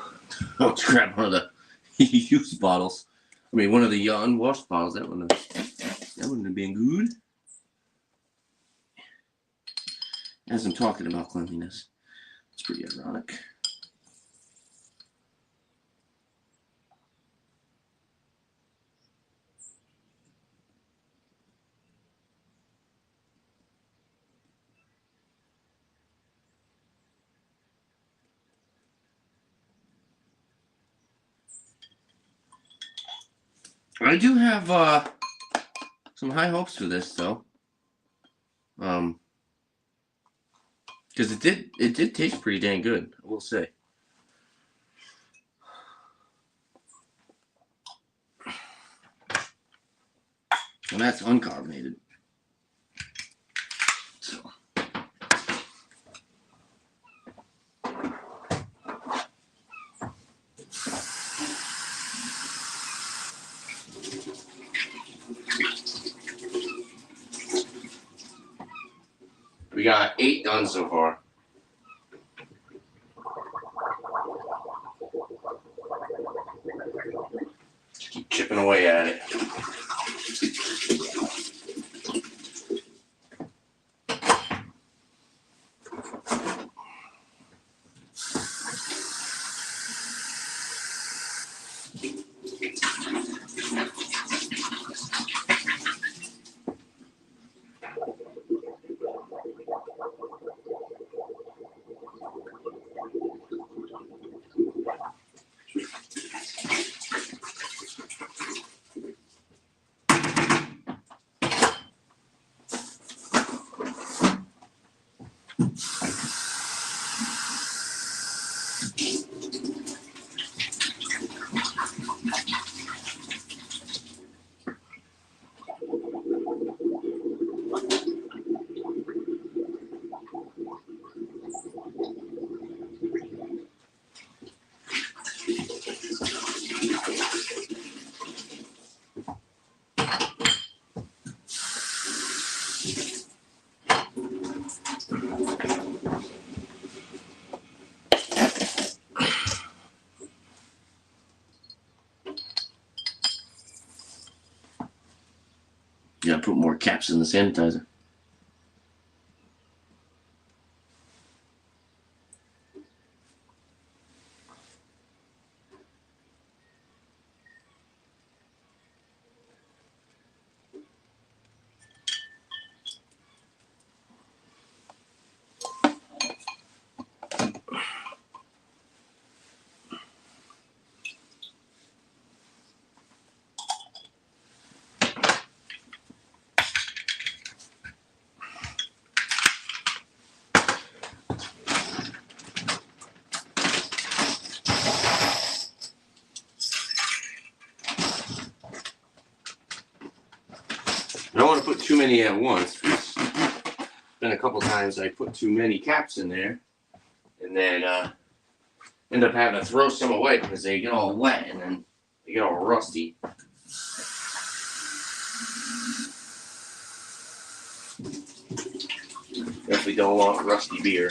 Let's grab one of the used bottles. I mean, one of the unwashed bottles. That wouldn't have been good. As I'm talking about cleanliness, it's pretty ironic. I do have some high hopes for this, though. Because it did taste pretty dang good, I will say. And that's uncarbonated. So. We got 8 done so far. Just keep chipping away at it. Yeah, put more caps in the sanitizer. I don't want to put too many at once. Been a couple times I put too many caps in there, and then end up having to throw some away because they get all wet and then they get all rusty. Definitely don't want rusty beer.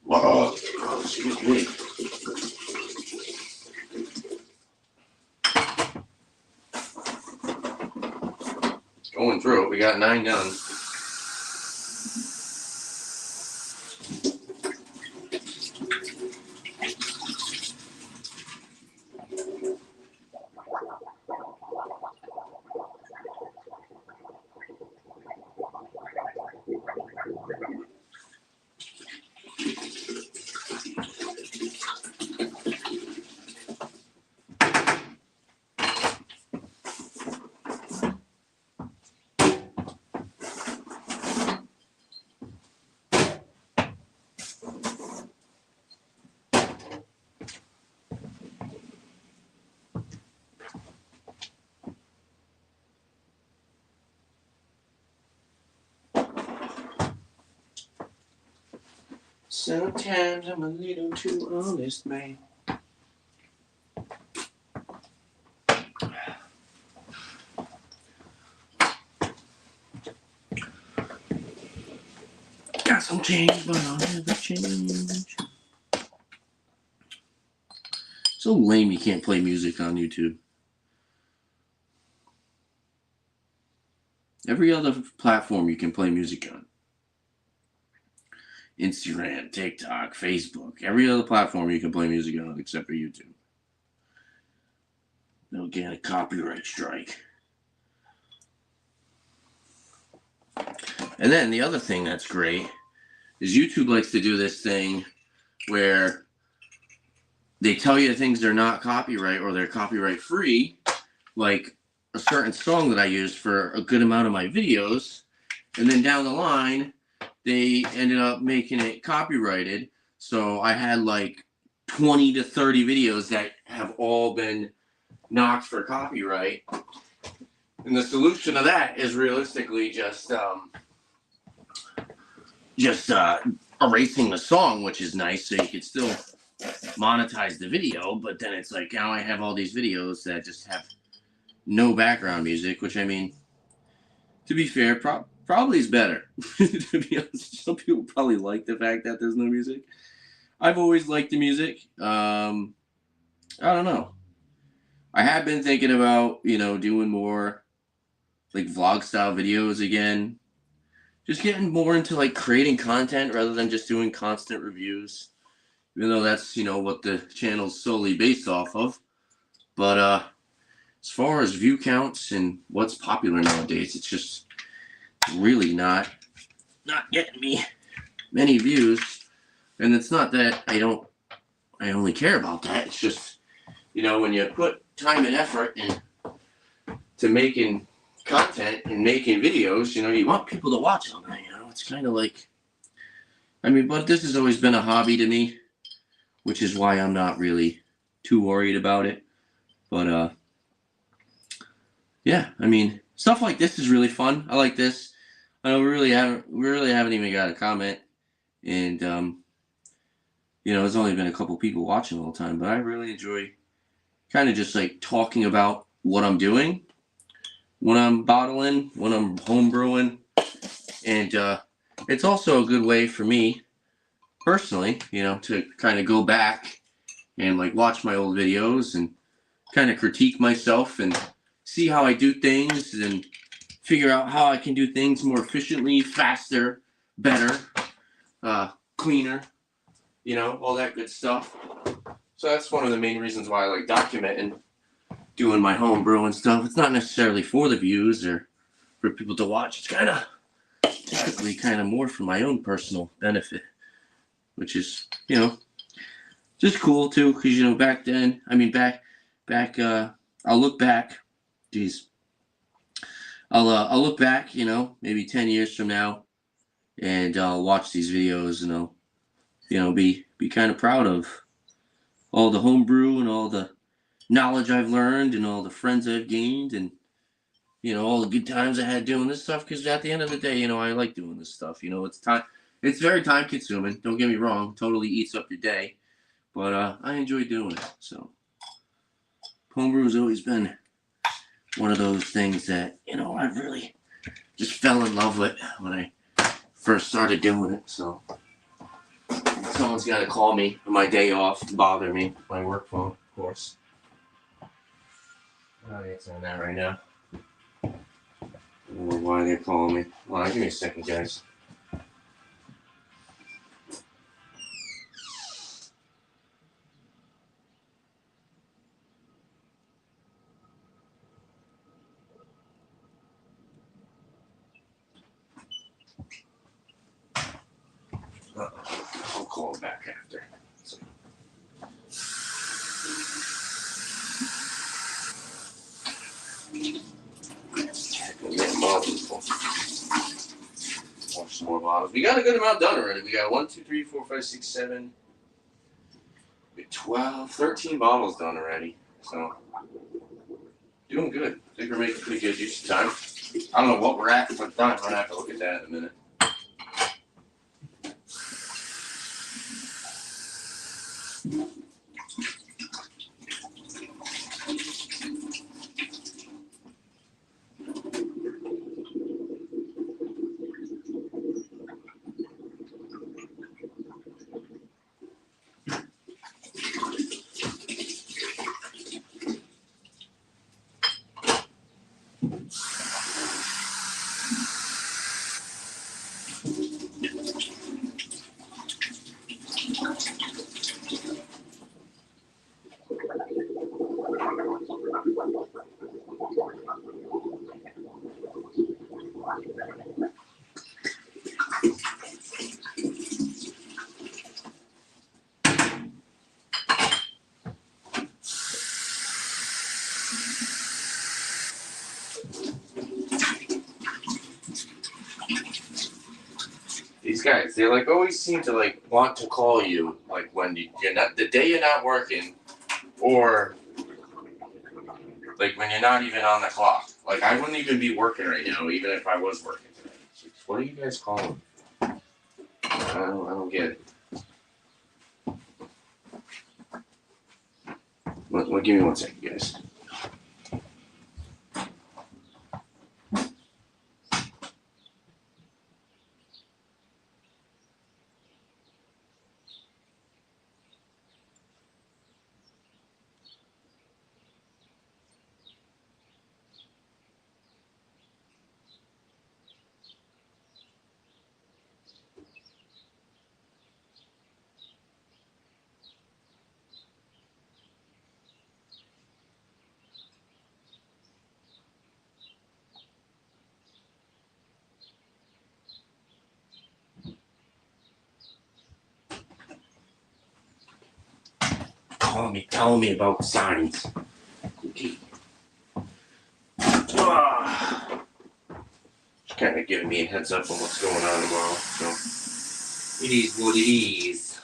Whoa, oh, excuse me. Going through it, we got 9 done. Sometimes I'm a little too honest, man. Got some change, but I'll never change. So lame you can't play music on YouTube. Every other platform you can play music on. Instagram, TikTok, Facebook, every other platform you can play music on except for YouTube. They'll get a copyright strike. And then the other thing that's great is YouTube likes to do this thing where they tell you things they're not copyright or they're copyright free, like a certain song that I used for a good amount of my videos, and then down the line they ended up making it copyrighted. So I had like 20 to 30 videos that have all been knocked for copyright. And the solution to that is realistically just erasing the song, which is nice, so you could still monetize the video. But then it's like, now I have all these videos that just have no background music, which, I mean, to be fair, probably is better. To be honest, some people probably like the fact that there's no music. I've always liked the music. I don't know. I have been thinking about, doing more like vlog style videos again. Just getting more into like creating content rather than just doing constant reviews. Even though that's, what the channel's solely based off of. But as far as view counts and what's popular nowadays, it's just really not getting me many views. And it's not that I only care about that. It's just, when you put time and effort into making content and making videos, you want people to watch them. It's kind of like, but this has always been a hobby to me, which is why I'm not really too worried about it. But yeah, stuff like this is really fun. I like this. I know we really haven't even got a comment, and there's only been a couple people watching all the time, but I really enjoy kind of just like talking about what I'm doing when I'm bottling, when I'm home brewing, and it's also a good way for me personally, to kind of go back and like watch my old videos and kind of critique myself and see how I do things and figure out how I can do things more efficiently, faster, better, cleaner, all that good stuff. So that's one of the main reasons why I like documenting, doing my home brewing stuff. It's not necessarily for the views or for people to watch. It's typically kind of more for my own personal benefit, which is, just cool too. Because, back then, I'll look back, I'll look back, maybe 10 years from now, and I'll watch these videos and I'll, be kind of proud of all the homebrew and all the knowledge I've learned and all the friends I've gained and, all the good times I had doing this stuff. Because at the end of the day, I like doing this stuff. It's very time consuming. Don't get me wrong. Totally eats up your day. But I enjoy doing it. So homebrew has always been one of those things that, I really just fell in love with when I first started doing it. So someone's got to call me on my day off to bother me. My work phone, of course. I'll answer on that right now. I don't know why they're calling me. Hold on, give me a second, guys. I'll call him back after. Watch some more bottles. We got a good amount done already. We got 1, 2, 3, 4, 5, 6, 7, 12, 13 bottles done already. So doing good. I think we're making pretty good use of time. I don't know what we're at for time. I'm gonna have to look at that in a minute. These guys, they like always seem to like want to call you like when you're not, the day you're not working, or like when you're not even on the clock. Like I wouldn't even be working right now, even if I was working today. What are you guys calling? I don't get it. Well, give me 1 second, guys. Tell me about signs. Okay. Just kind of giving me a heads up on what's going on tomorrow. So it is what it is.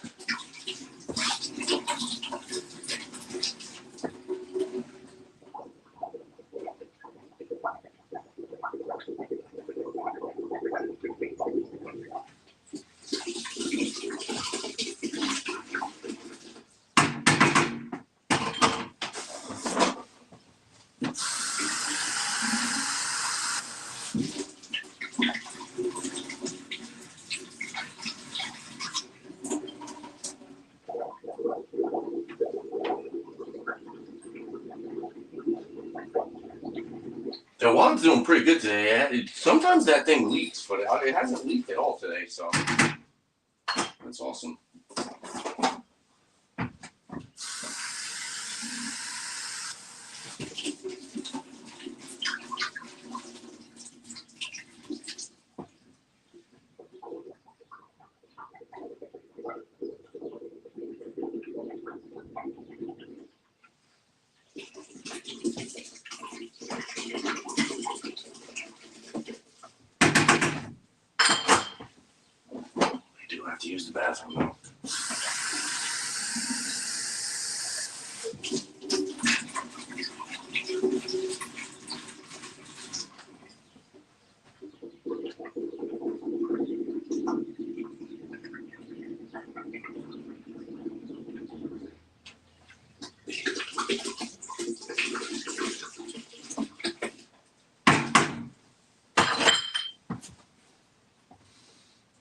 The one's doing pretty good today. Sometimes that thing leaks, but it hasn't leaked at all today, so that's awesome. To use the bathroom though.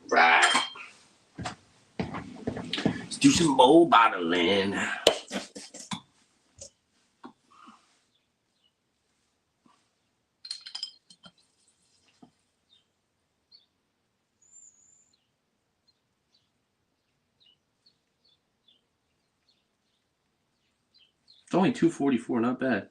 Right. Let's do some more bottling. It's only $2.44, not bad.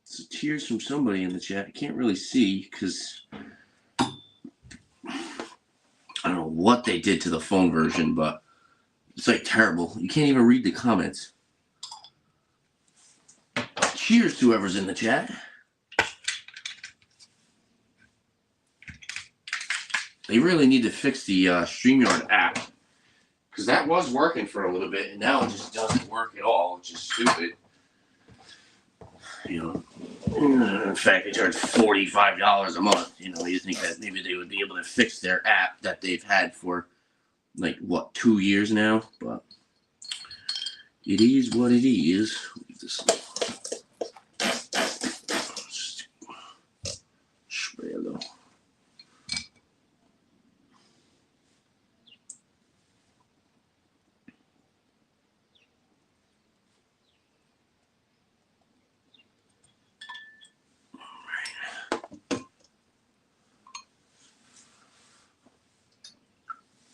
So cheers from somebody in the chat. I can't really see because I don't know what they did to the phone version, but it's like terrible. You can't even read the comments. Cheers to whoever's in the chat. They really need to fix the StreamYard app, because that was working for a little bit, and now it just doesn't work at all, which is stupid. You know, in fact, they charge $45 a month. You know, you think that maybe they would be able to fix their app that they've had for like what, 2 years now? But it is what it is. Leave this spray a little.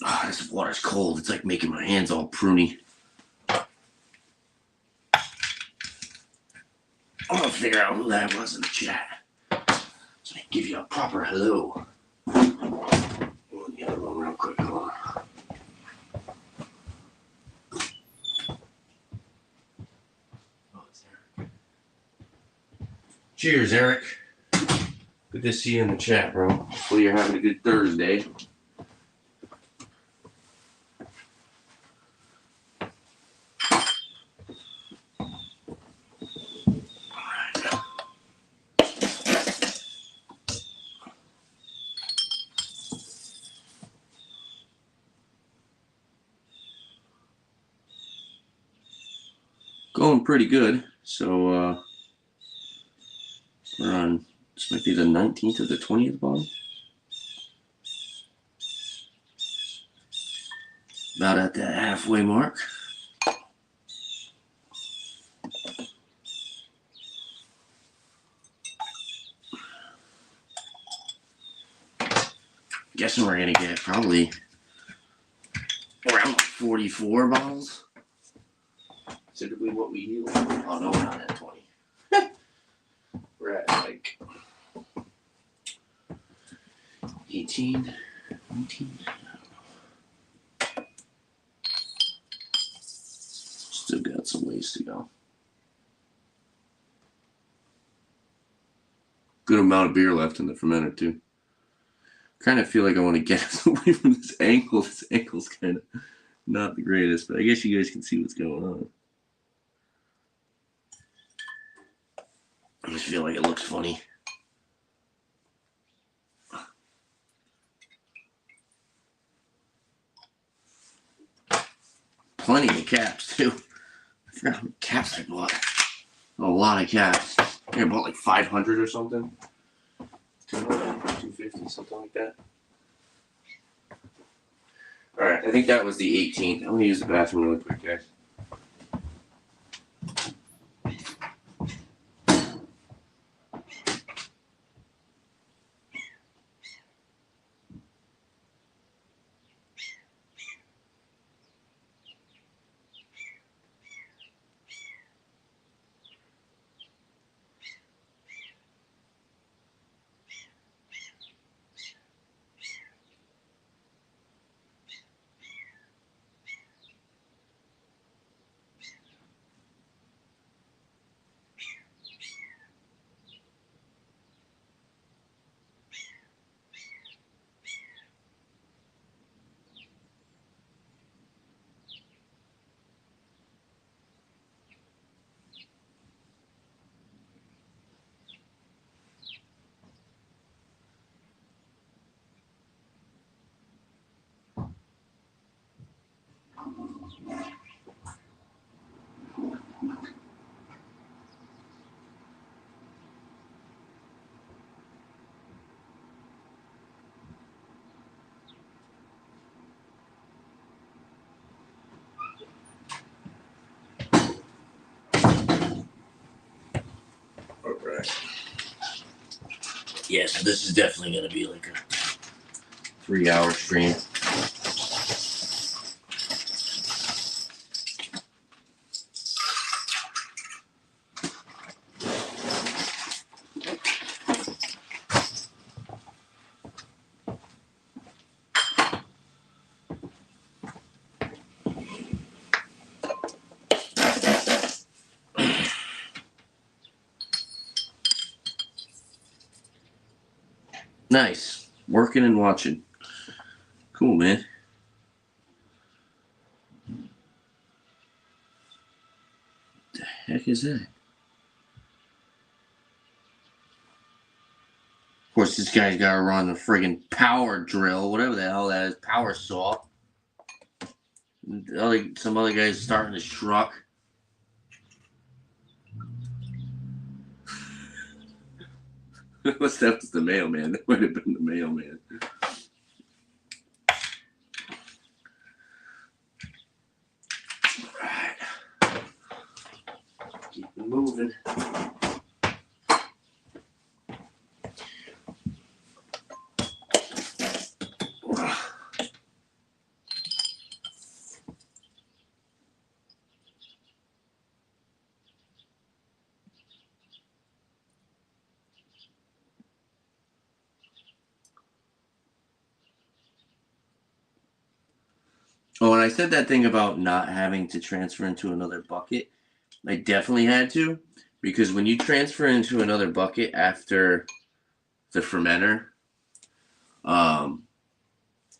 Oh, this water's cold. It's like making my hands all pruny. I'm gonna figure out who that was in the chat so I can give you a proper hello. The other one real quick. Hold on. Oh, it's Eric. Cheers, Eric. Good to see you in the chat, bro. Hopefully you're having a good Thursday. Going pretty good. So we're on, this might be the 19th or the 20th bottle. About at the halfway mark. Guessing we're gonna get probably around 44 bottles. Typically what we do. Oh no, we're not at 20. We're at like 18, 19. I don't know. Still got some ways to go. Good amount of beer left in the fermenter too. Kind of feel like I want to get away from this ankle. This ankle's kind of not the greatest, but I guess you guys can see what's going on. I just feel like it looks funny. Plenty of caps too. I forgot how many caps I bought. A lot of caps. I think I bought like 500 or something. 250, something like that. Alright, I think that was the 18th. I'm going to use the bathroom really quick, guys. Alright. Yeah, so this is definitely going to be like a 3-hour stream. Nice. Working and watching. Cool, man. What the heck is that? Of course, this guy's got to run a friggin' power drill, whatever the hell that is, power saw. Some other guy's starting his truck. What's that? Was the mailman? That might have been the mailman. All right. Keep it moving. Oh, and I said that thing about not having to transfer into another bucket. I definitely had to, because when you transfer into another bucket after the fermenter,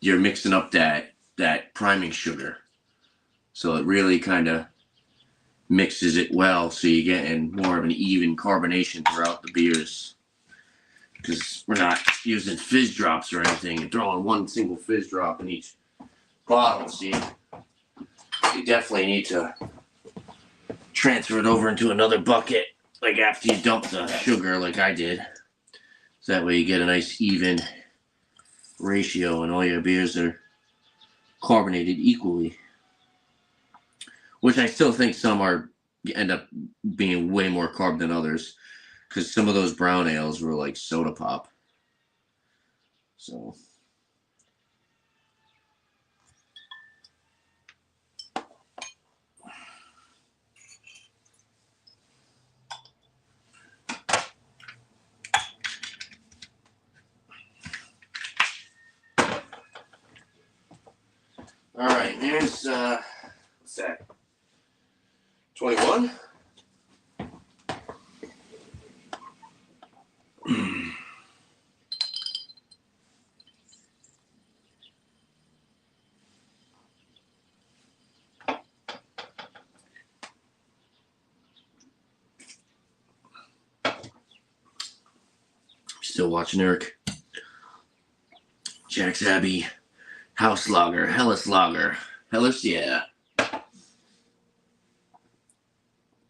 you're mixing up that priming sugar. So it really kind of mixes it well, so you're getting more of an even carbonation throughout the beers. Because we're not using fizz drops or anything and throwing one single fizz drop in each bottle. See, you definitely need to transfer it over into another bucket, like after you dump the sugar, like I did. So that way you get a nice even ratio and all your beers are carbonated equally. Which I still think some end up being way more carb than others, because some of those brown ales were like soda pop. So all right, here's what's that? 21. Still watching Eric. Jack's Abbey, House Lager, Hellas Lager. Hellas, yeah.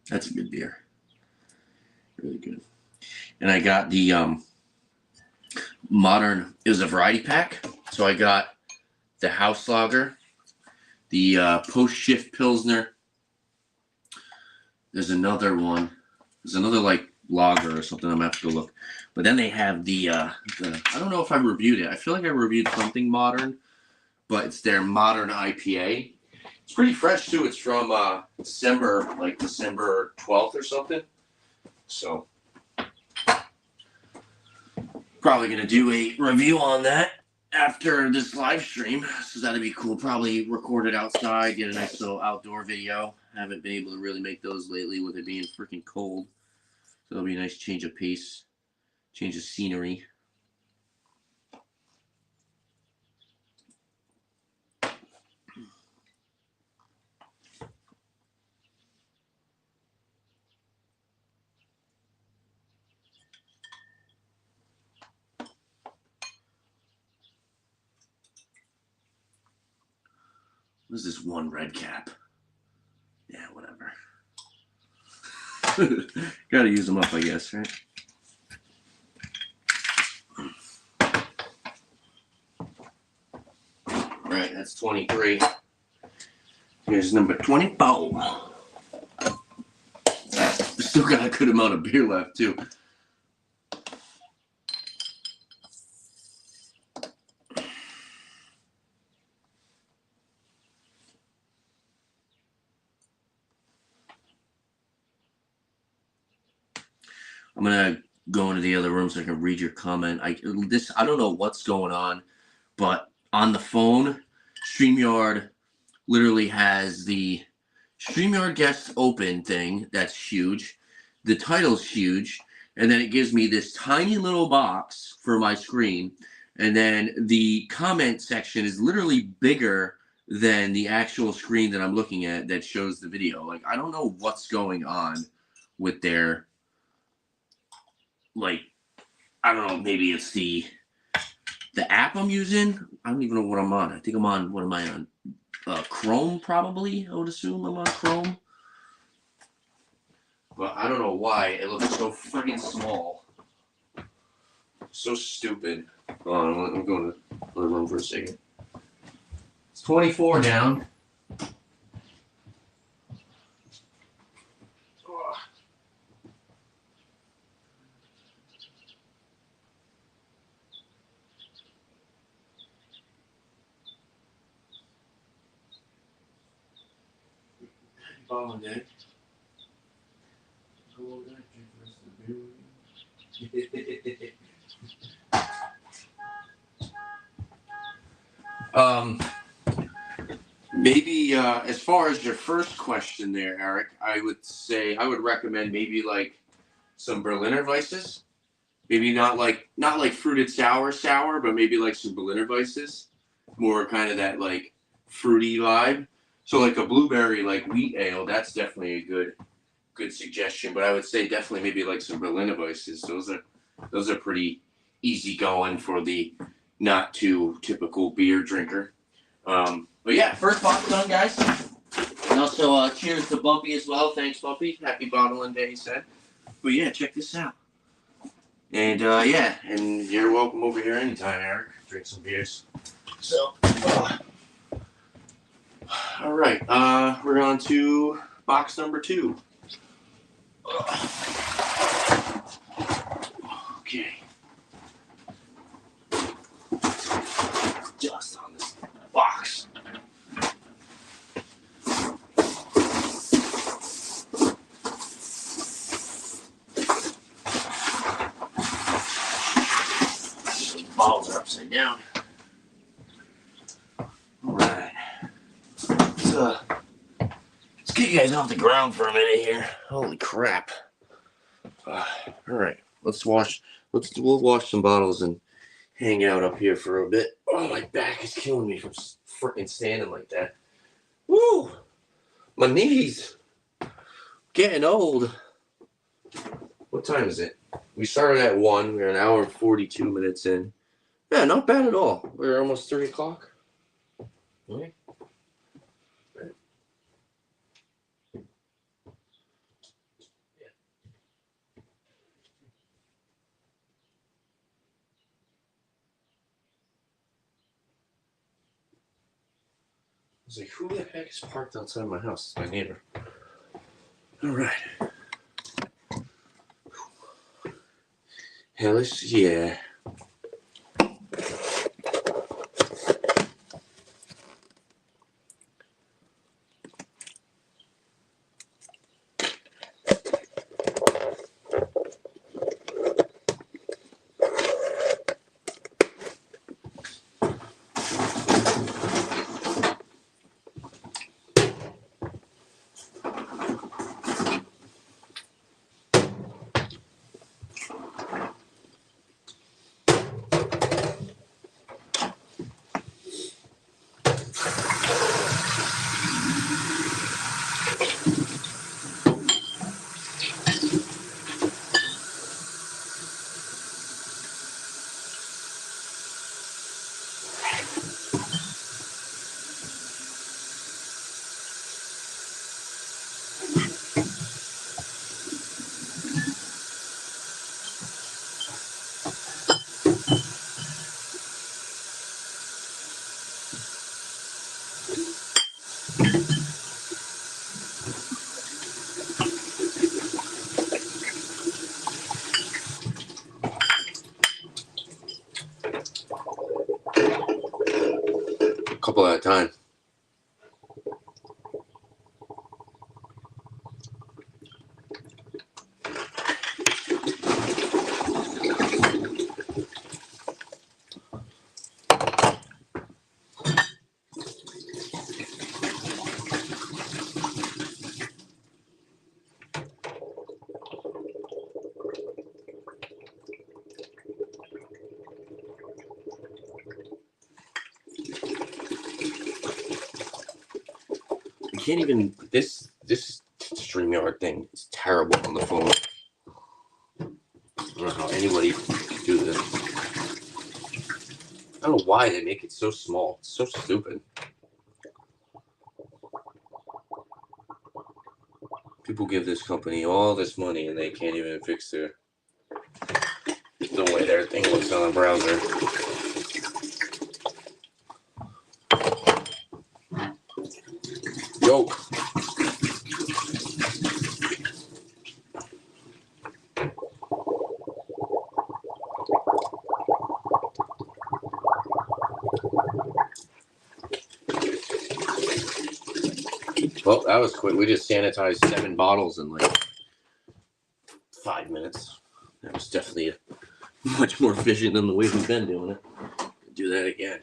That's a good beer. Really good. And I got the modern, it was a variety pack. So I got the House Lager, the post-shift Pilsner. There's another one. There's another like lager or something. I'm going to have to go look. But then they have the I don't know if I reviewed it. I feel like I reviewed something modern, but it's their modern IPA. It's pretty fresh too. It's from December 12th or something. So probably gonna do a review on that after this live stream. So that'd be cool. Probably record it outside, get a nice little outdoor video. Haven't been able to really make those lately with it being freaking cold. So it'll be a nice change of pace, change of scenery. What is this one red cap? Yeah, whatever. Gotta use them up, I guess, right? Right, that's 23. Here's number 24. Still got a good amount of beer left, too. I'm gonna go into the other room so I can read your comment. I don't know what's going on, but on the phone, StreamYard literally has the StreamYard guests open thing. That's huge. The title's huge. and then it gives me this tiny little box for my screen, and then the comment section is literally bigger than the actual screen that I'm looking at that shows the video. Like, I don't know what's going on with their, like, I don't know, maybe it's the app I'm using. I don't even know what I'm on. I think I'm on, what am I on? Chrome, probably, I would assume I'm on Chrome. But I don't know why it looks so freaking small. So stupid. Hold on, I'm going to the room for a second. It's 24 down. Maybe as far as your first question there, Eric, I would say I would recommend maybe like some Berliner Weisses. Maybe not like fruited sour, but maybe like some Berliner Weisses, more kind of that like fruity vibe. So like a blueberry like wheat ale, that's definitely a good suggestion. But I would say definitely maybe like some Berliner Weisses. Those are pretty easy going for the not too typical beer drinker. But yeah, first box done, guys. And also cheers to Bumpy as well. Thanks, Bumpy. Happy bottling day, he said. But yeah, check this out. And yeah, and you're welcome over here anytime, Eric. Drink some beers. So, all right, we're on to box number 2. Okay. Just on this box. Bottles are upside down. All right. Let's get you guys off the ground for a minute here. Holy crap. All right. We'll wash some bottles and hang out up here for a bit. Oh, my back is killing me from freaking standing like that. Woo! My knees. Getting old. What time is it? We started at 1. We're an hour and 42 minutes in. Yeah, not bad at all. We're almost 3 o'clock. Okay. I was like, who the heck is parked outside my house? It's my neighbor. All right. Hellish, yeah. Couple at a time. can't even, this StreamYard thing is terrible on the phone. I don't know how anybody can do this. I don't know why they make it so small. It's so stupid. People give this company all this money and they can't even fix the way their thing looks on the browser. Yo. Well, that was quick. We just sanitized 7 bottles in like 5 minutes. That was definitely much more efficient than the way we've been doing it. Do that again.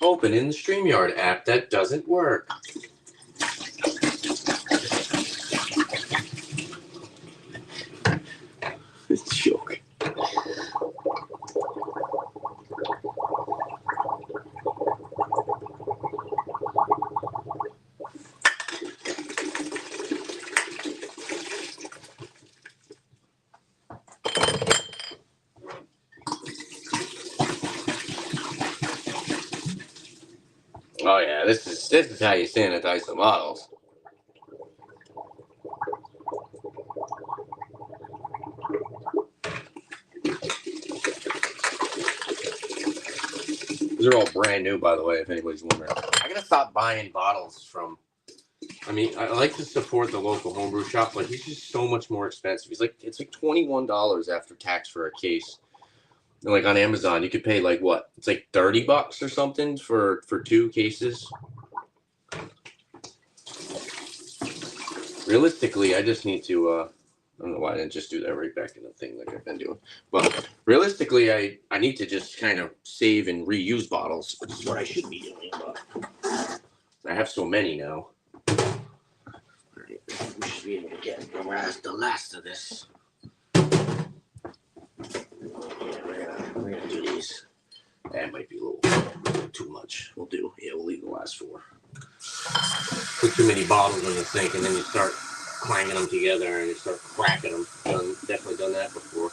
Open in the StreamYard app. That doesn't work. It's a joke. Oh yeah, this is how you sanitize the bottles. These are all brand new, by the way, if anybody's wondering. I gotta stop buying bottles from. I mean, I like to support the local homebrew shop, but he's just so much more expensive. It's like $21 after tax for a case. And like on Amazon, you could pay like what? It's like $30 or something for 2 cases. Realistically, I just need to. I don't know why I didn't just do that right back in the thing like I've been doing. But realistically, I need to just kind of save and reuse bottles, which is what I should be doing. But I have so many now. All right, we should be able to get the last of this. We're gonna do these. That might be a little too much. We'll do. Yeah, we'll leave the last 4. Put too many bottles in the sink, and then you start clanging them together, and you start cracking them. Definitely done that before.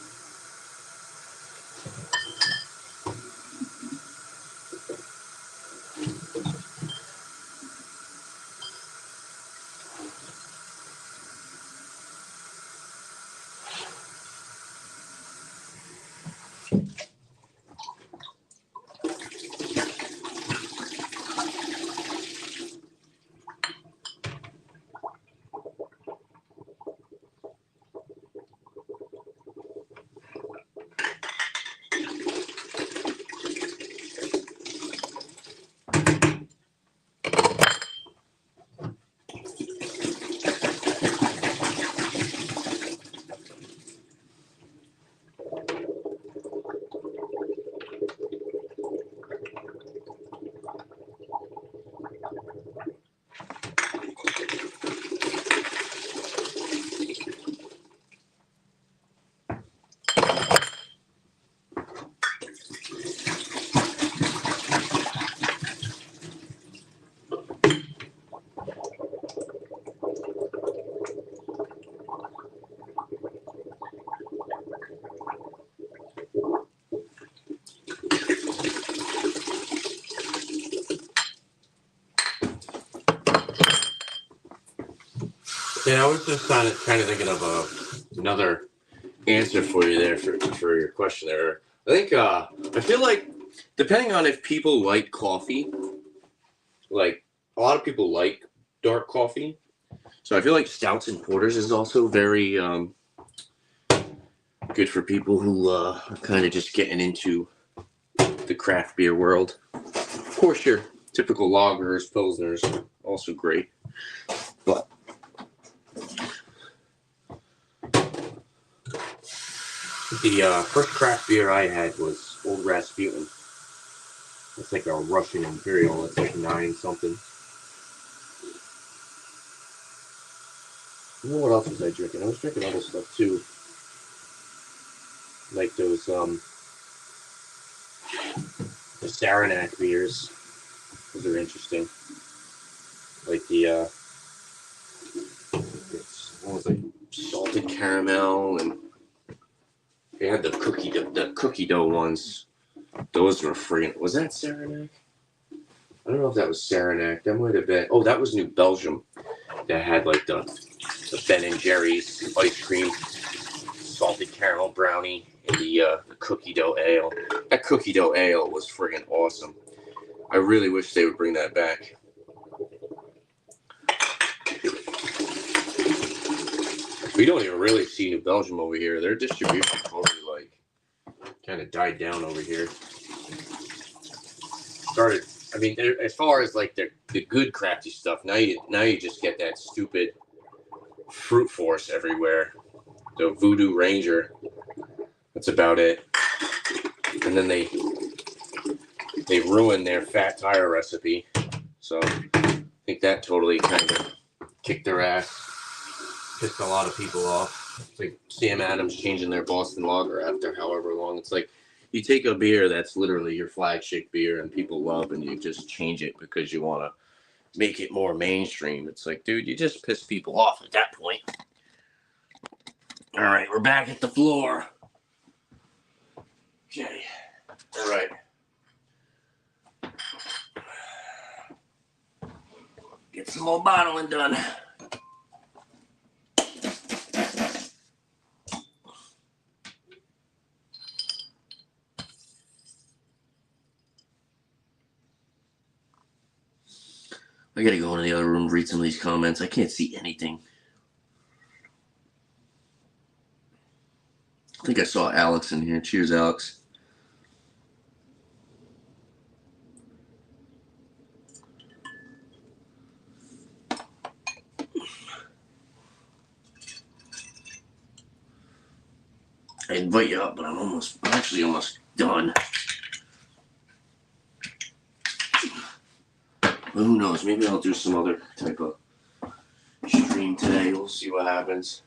Yeah, I was just kind of thinking of another answer for you there for your question there. I think I feel like depending on if people like coffee, like a lot of people like dark coffee, so I feel like stouts and porters is also very good for people who are kind of just getting into the craft beer world. Of course, your typical lagers, pilsners, also great, but the first craft beer I had was Old Rasputin. It's like a Russian Imperial. It's like 9 something. I don't know what else was I drinking. I was drinking other stuff too, like those the Saranac beers. Those are interesting. Like the what was it? Salted caramel, and they had the cookie dough ones. Those were friggin'. Was that Saranac? I don't know if that was Saranac. That might have been. Oh, that was New Belgium. That had like the Ben and Jerry's ice cream, salted caramel brownie, and the cookie dough ale. That cookie dough ale was friggin' awesome. I really wish they would bring that back. We don't even really see New Belgium over here. Their distribution totally like kind of died down over here. Started. I mean, as far as like the good crafty stuff, now you just get that stupid Fruit Force everywhere. The Voodoo Ranger. That's about it. And then they ruined their fat tire recipe. So I think that totally kind of kicked their ass. Pissed a lot of people off. It's like Sam Adams changing their Boston Lager after however long. It's like you take a beer that's literally your flagship beer and people love, and you just change it because you want to make it more mainstream. It's like, dude, you just piss people off at that point. All right, we're back at the floor. Okay. All right. Get some more bottling done. I gotta go into the other room, read some of these comments. I can't see anything. I think I saw Alex in here. Cheers, Alex. I invite you up, but I'm actually almost done. Well, who knows? Maybe I'll do some other type of stream today. We'll see what happens.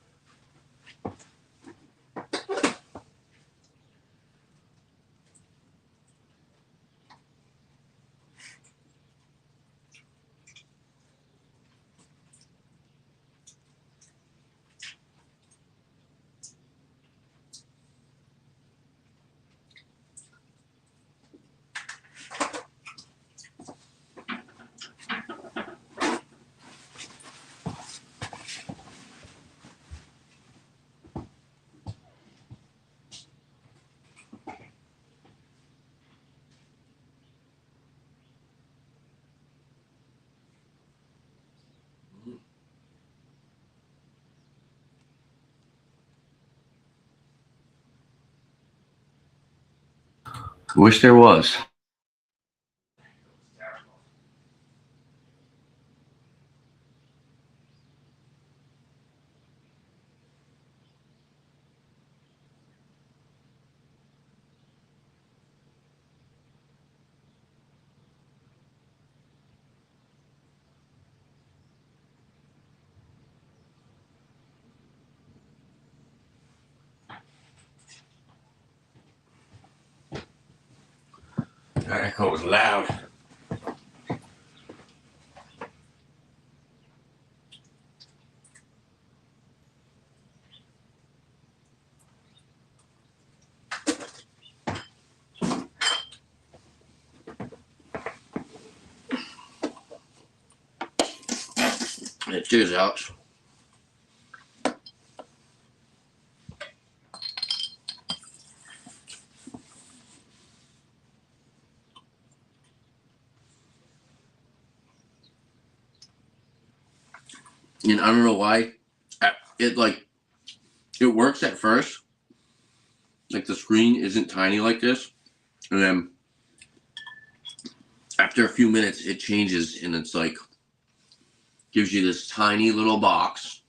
Wish there was. That echo was loud. Cheers, Alex. And I don't know why. It works at first. Like the screen isn't tiny like this. And then after a few minutes, it changes and it's like, gives you this tiny little box.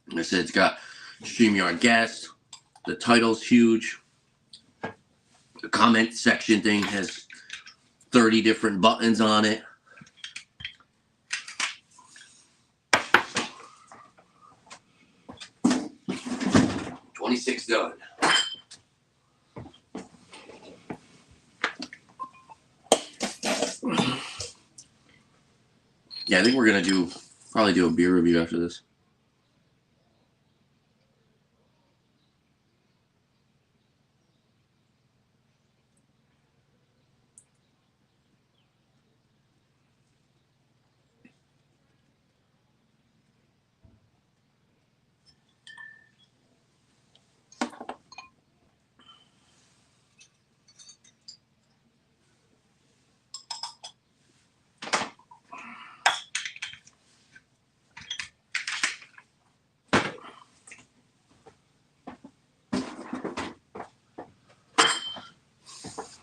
Like I said, it's got StreamYard guest. The title's huge. The comment section thing has 30 different buttons on it. $26 done. Yeah, I think we're gonna probably do a beer review after this.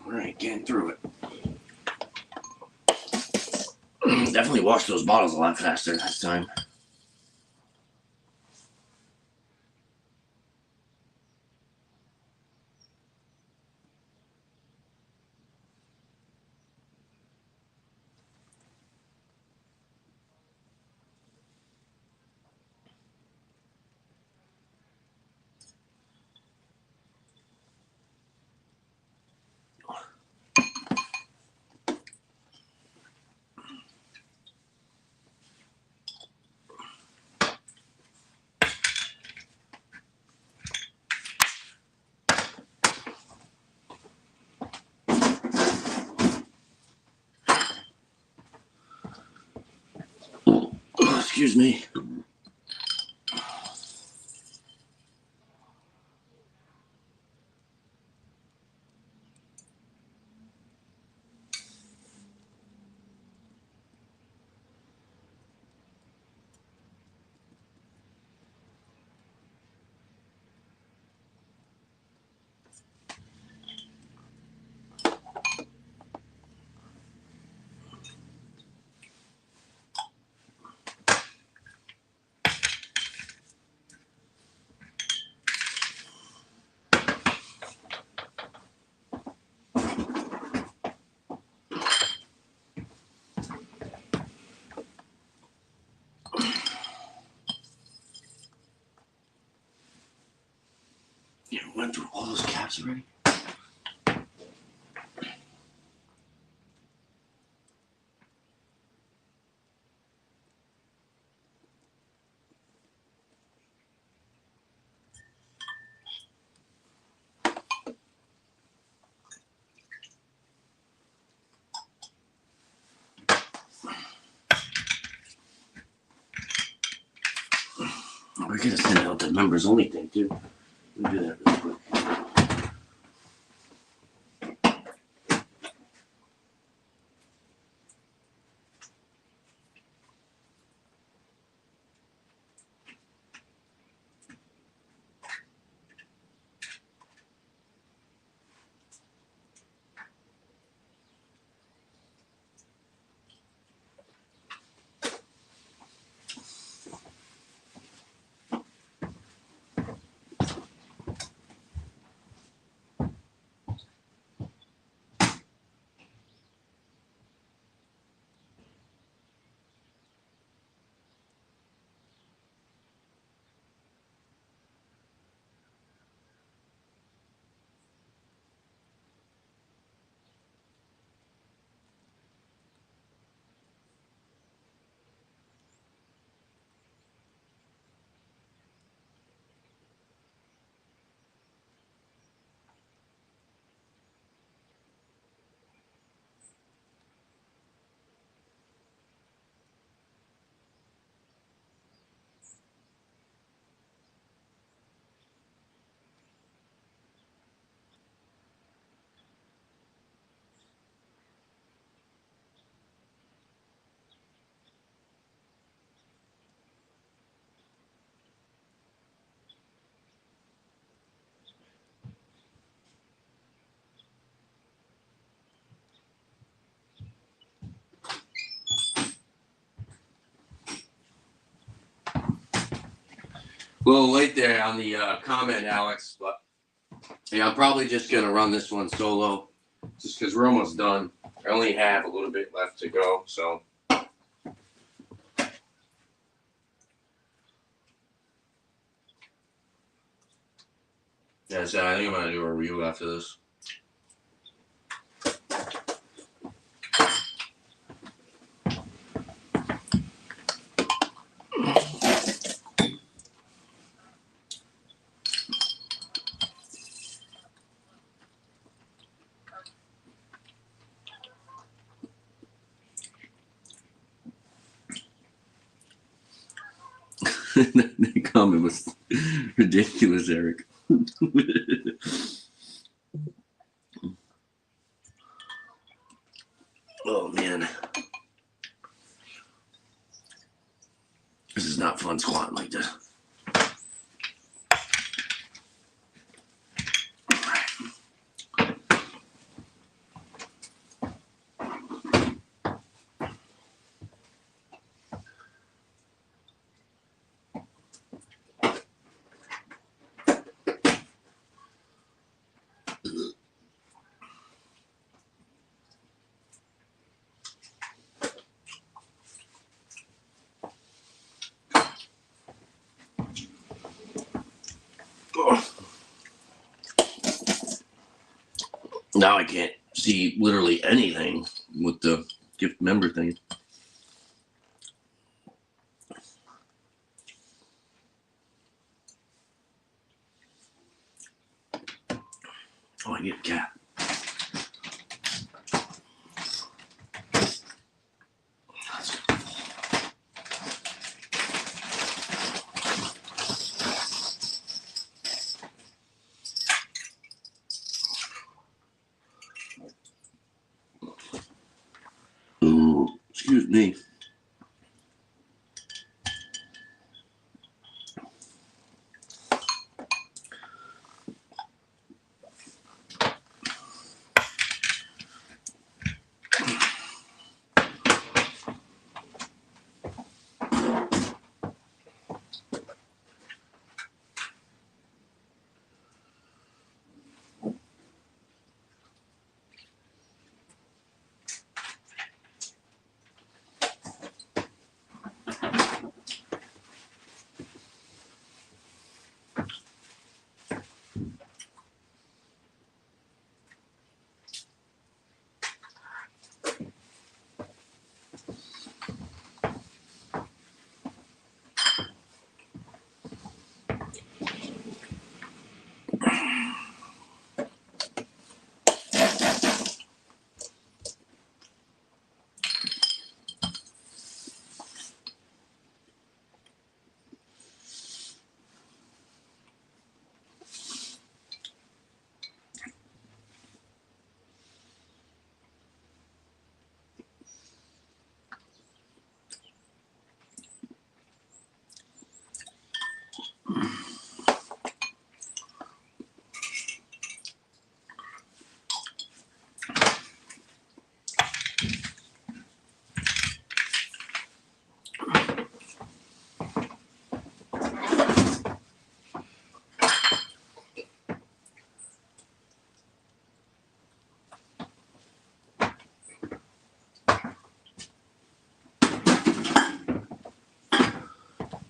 All right, getting through it. Definitely washed those bottles a lot faster this time. Excuse me. You went through all those caps already? We're gonna send out the members only thing too. We'll do that real quick. A little late there on the comment, Alex, but yeah, I'm probably just gonna run this one solo, just because we're almost done. I only have a little bit left to go, so. Yeah, so I think I'm gonna do a review after this. The comment was ridiculous, Eric. Oh man, this is not fun squatting like this. Now I can't see literally anything with the gift member thing. Oh, I need a cat. Ooh, excuse me.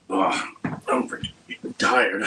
Oh, I'm freaking tired.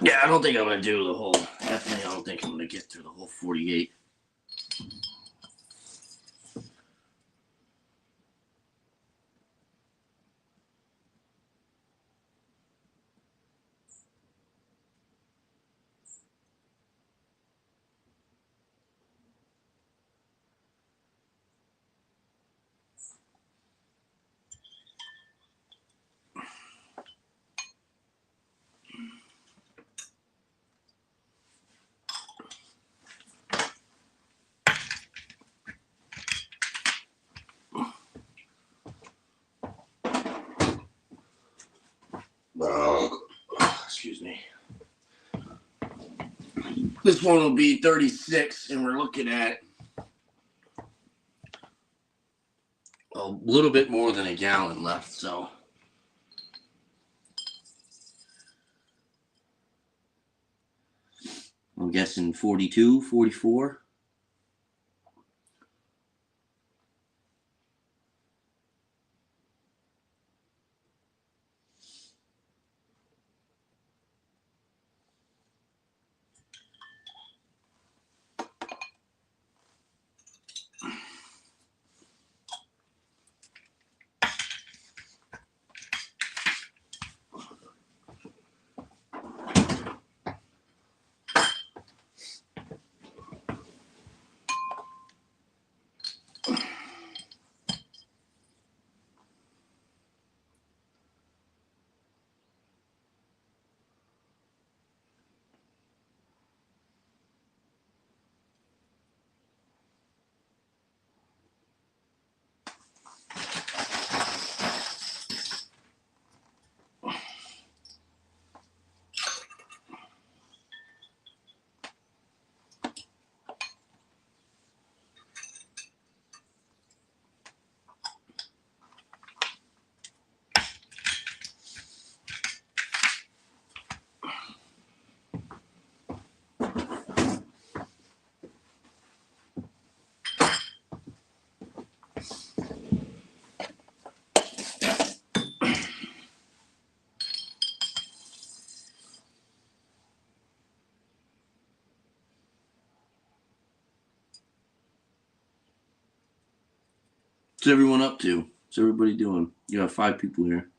Yeah, I don't think I'm going to do the whole, definitely I don't think I'm going to get through the whole 48. Excuse me. This one will be 36, and we're looking at a little bit more than a gallon left, so. I'm guessing 42, 44. What's everyone up to? What's everybody doing? You have 5 people here.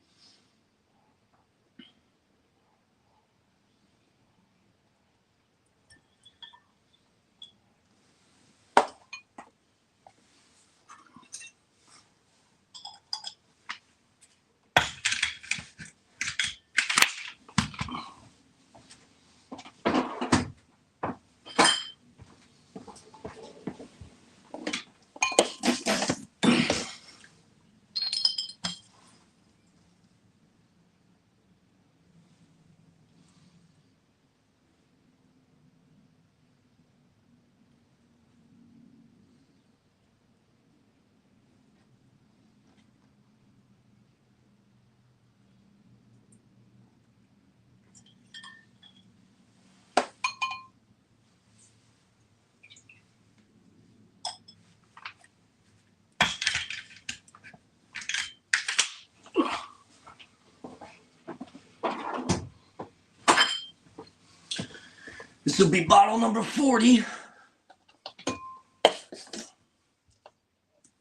This will be bottle number 40.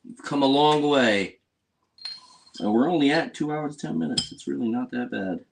We've come a long way. And we're only at 2 hours, 10 minutes. It's really not that bad.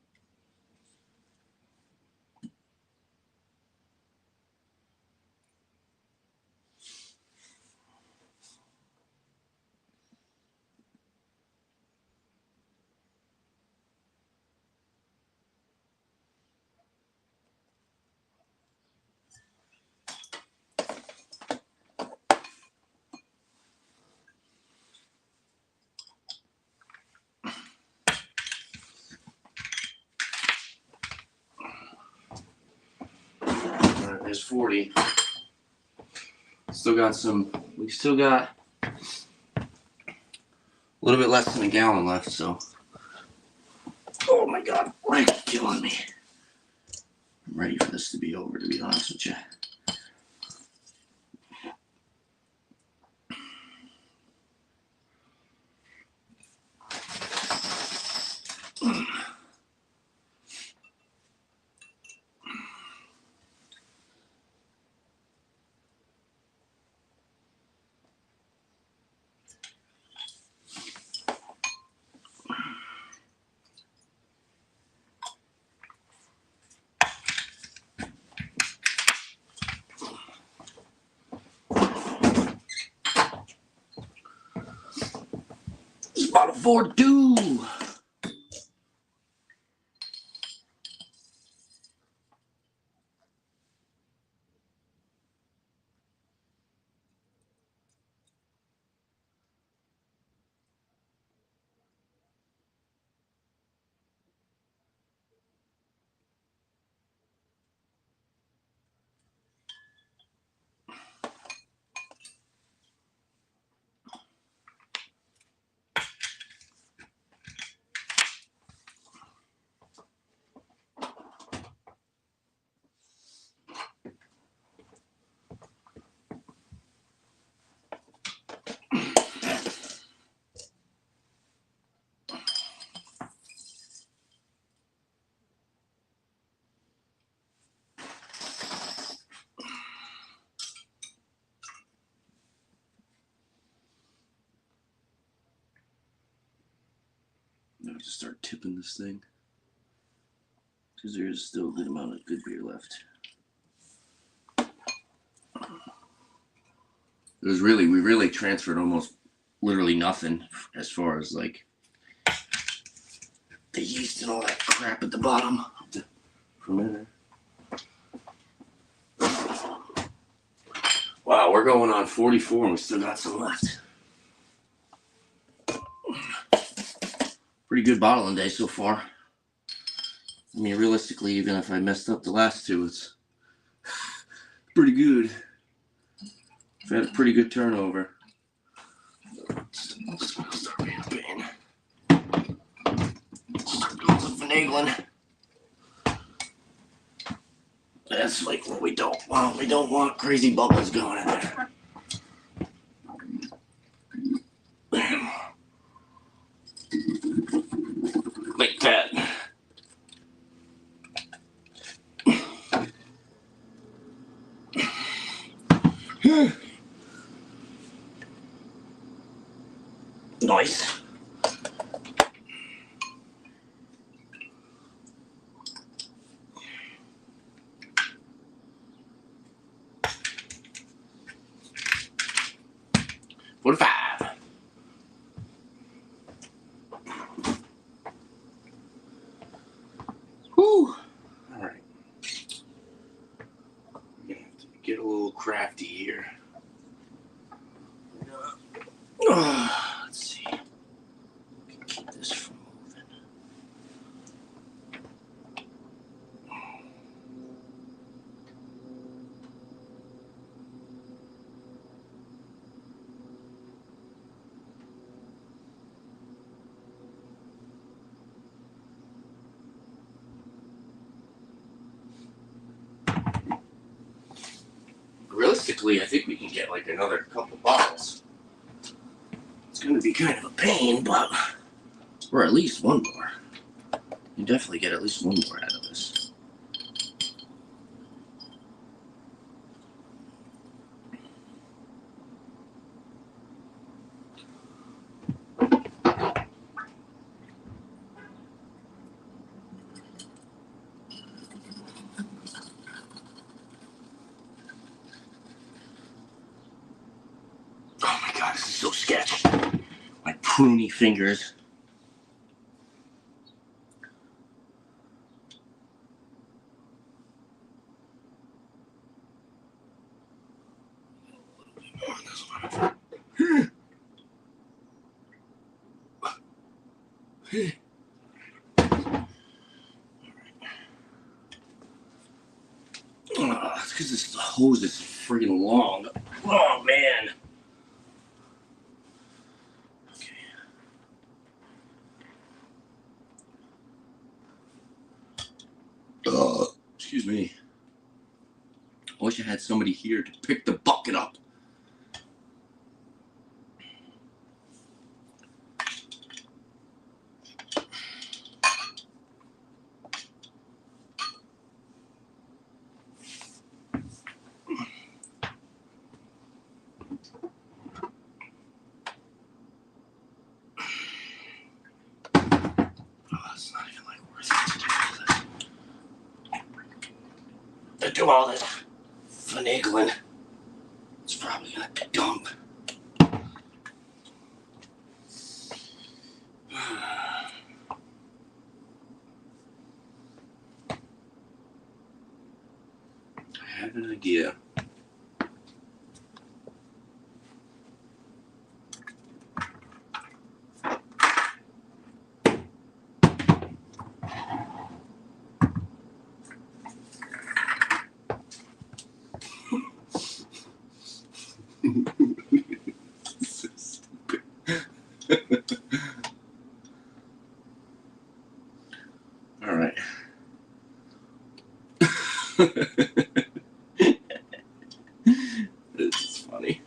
There's 40. We still got a little bit less than a gallon left, so. Oh my God, it's killing me. I'm ready for this to be over, to be honest with you. 4-2. I have to start tipping this thing because there's still a good amount of good beer left. We really transferred almost literally nothing as far as like the yeast and all that crap at the bottom of the fermenter. Wow, we're going on 44 and we still got some left. Pretty good bottling day so far. I mean, realistically, even if I messed up the last two, it's pretty good. I've had a pretty good turnover. This will start being a pain. Start doing some finagling. That's like what we don't want. We don't want crazy bubbles going in there. Like that. Nice. $45. Whew. All right. I'm gonna have to get a little crafty here. Let's see. Keep this from moving. Realistically, I think we can get like another couple bottles. It's going to be kind of a pain, but or at least one more. You definitely get at least one more out of this. Oh my god, this is so sketch. My pruny fingers. It's because this hose is friggin' long. Oh man. Okay. Excuse me. I wish I had somebody here to pick the bucket up. Do all this finagling. It's probably gonna dump. did I get? So stupid. All right. This is funny.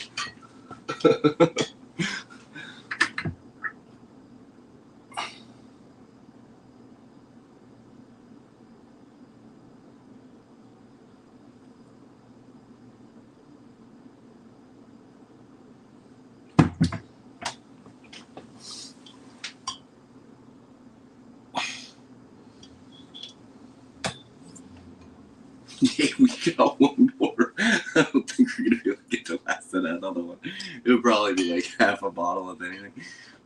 Yeah, we got one more. I don't think we're gonna be able to get the last of that other one. It'll probably be like half a bottle of anything.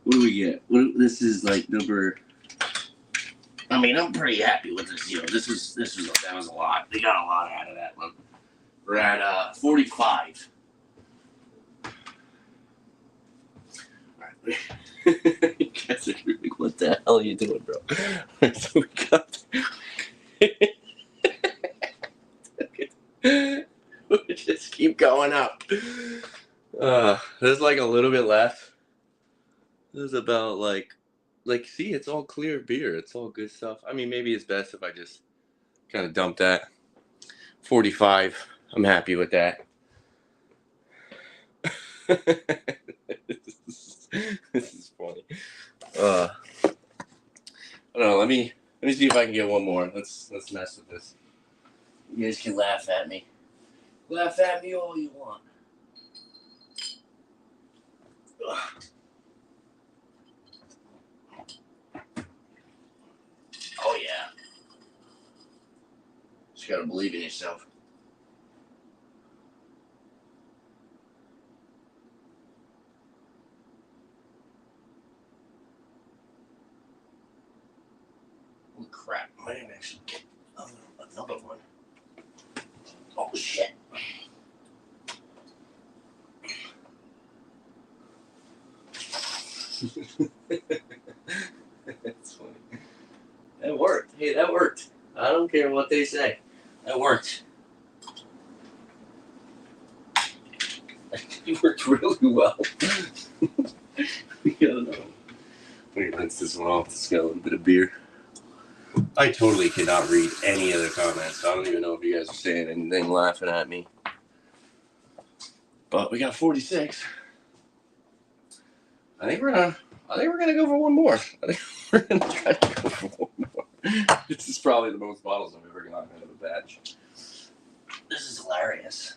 What do we get? This is like number. I mean, I'm pretty happy with this deal. That was a lot. They got a lot out of that one. We're at 45. All right. You guys are like, what the hell are you doing, bro? So we got. We just keep going up. There's like a little bit left. There's about like, see, it's all clear beer. It's all good stuff. I mean, maybe it's best if I just kind of dump that. 45. I'm happy with that. This is funny. I don't know. Let me see if I can get one more. Let's mess with this. You guys can laugh at me. Laugh at me all you want. Ugh. Oh yeah. Just gotta believe in yourself. Oh crap! I might actually get another one. Oh shit! That's funny. That worked. Hey, that worked. I don't care what they say. That worked. It worked really well. We gotta know. Let me rinse this one off. It's got a little bit of beer. I totally cannot read any of the comments. I don't even know if you guys are saying anything, laughing at me. But we got 46. I think we're gonna go for one more. I think we're gonna try to go for one more. This is probably the most bottles I've ever gotten out of a batch. This is hilarious.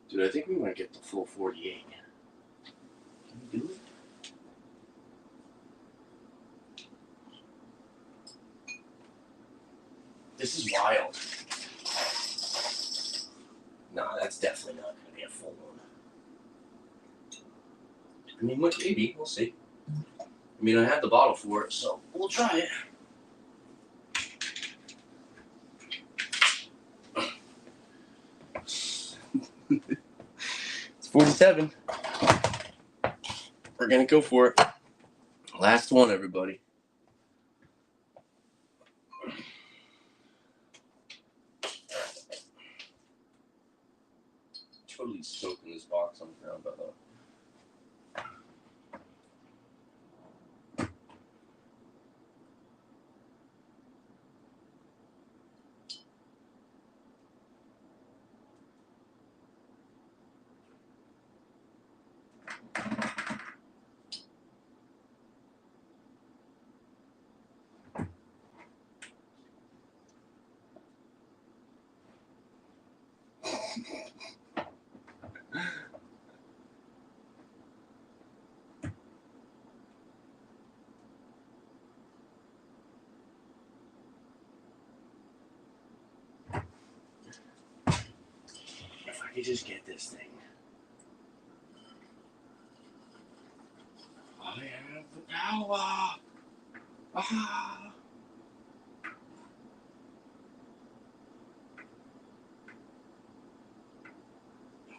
Dude, I think we might get the full 48. Can we do it? This is wild. Nah, that's definitely not going to be a full one. I mean, maybe. We'll see. I mean, I had the bottle for it, so we'll try it. It's 47. We're going to go for it. Last one, everybody. Totally soaking this box on the ground, by the way. just get this thing. I have the power. Ah.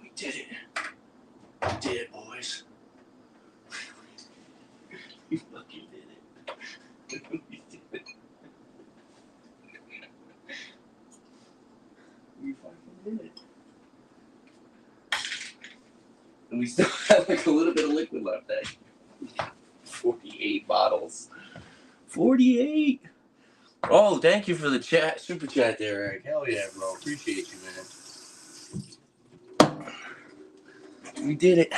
We did it. We did it, boys. We fucking did it. We did it. We fucking did it. And we still have like a little bit of liquid left, eh? 48 bottles. 48. Oh, thank you for the chat, super chat there, Eric. Hell yeah, bro. Appreciate you, man. We did it.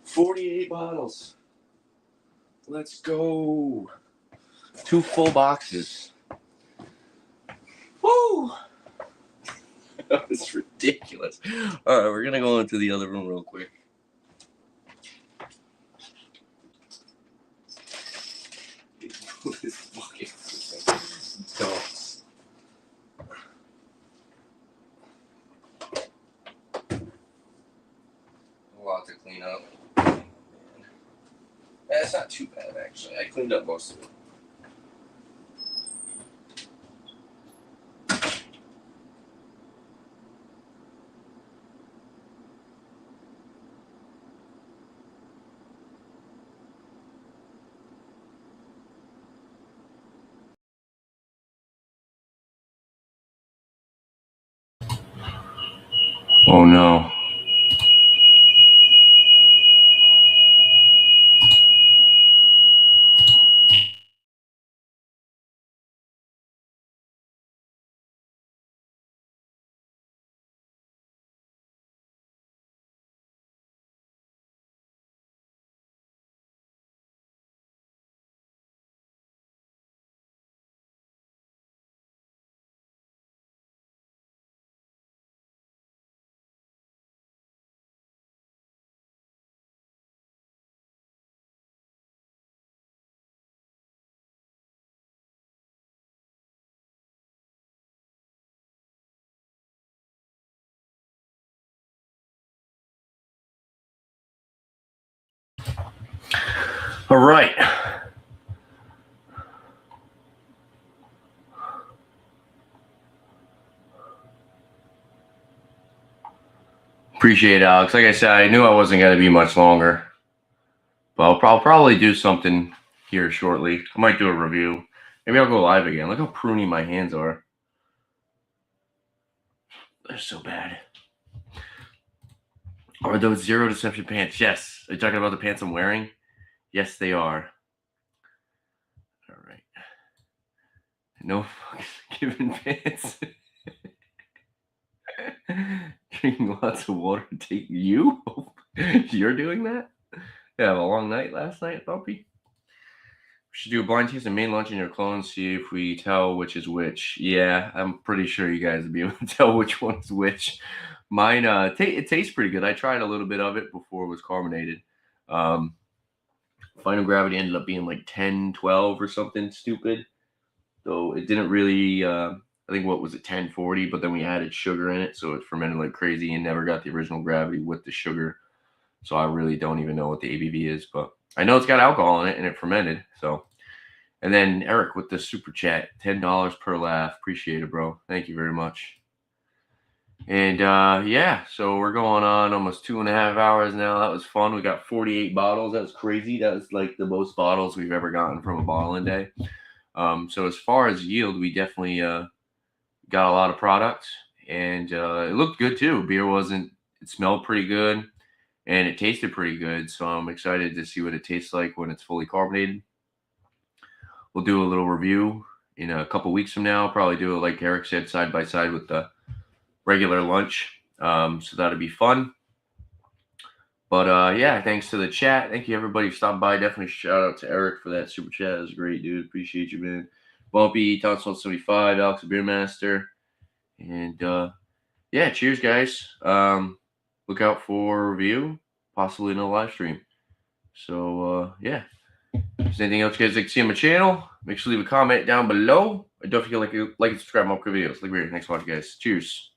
48 bottles. Let's go. 2 full boxes. Woo! That was ridiculous. All right, we're going to go into the other room real quick. This fucking dogs. A lot to clean up. That's not too bad, actually. I cleaned up most of it. Oh no. All right. Appreciate it, Alex. Like I said, I knew I wasn't going to be much longer. But I'll probably do something here shortly. I might do a review. Maybe I'll go live again. Look how pruny my hands are. They're so bad. Are those Zero Deception pants? Yes. Are you talking about the pants I'm wearing? Yes, they are. All right. No fucking giving pants. Drinking lots of water. Take you? You're doing that? You have a long night last night, Bumpy? We should do a blind taste of Maine lunch in your clones, see if we tell which is which. Yeah, I'm pretty sure you guys will be able to tell which one's which. Mine, it tastes pretty good. I tried a little bit of it before it was carbonated. Final gravity ended up being like 10, 12 or something stupid. So it didn't really, I think, what was it, 1040, but then we added sugar in it, so it fermented like crazy and never got the original gravity with the sugar. So I really don't even know what the ABV is, but I know it's got alcohol in it and it fermented. So, and then Eric with the super chat, $10 per laugh. Appreciate it, bro. Thank you very much. And yeah, so we're going on almost 2.5 hours now. That was fun. We got 48 bottles. That was crazy. That was like the most bottles we've ever gotten from a bottling day. So as far as yield, we definitely got a lot of products, and it looked good too. Beer it smelled pretty good, and it tasted pretty good. So I'm excited to see what it tastes like when it's fully carbonated. We'll do a little review in a couple weeks from now. Probably do it, like Eric said, side by side with the regular lunch. So that'll be fun. But yeah, thanks to the chat. Thank you, everybody, who stopped by. Definitely shout out to Eric for that super chat. It was great, dude. Appreciate you, man. Bumpy, Thompson 75, Alex the Beer Master. And yeah, cheers, guys. Look out for a review, possibly in a live stream. So yeah. If there's anything else you guys like to see on my channel, make sure to leave a comment down below. And don't forget to like and subscribe to my videos. Like, next watch, guys. Cheers.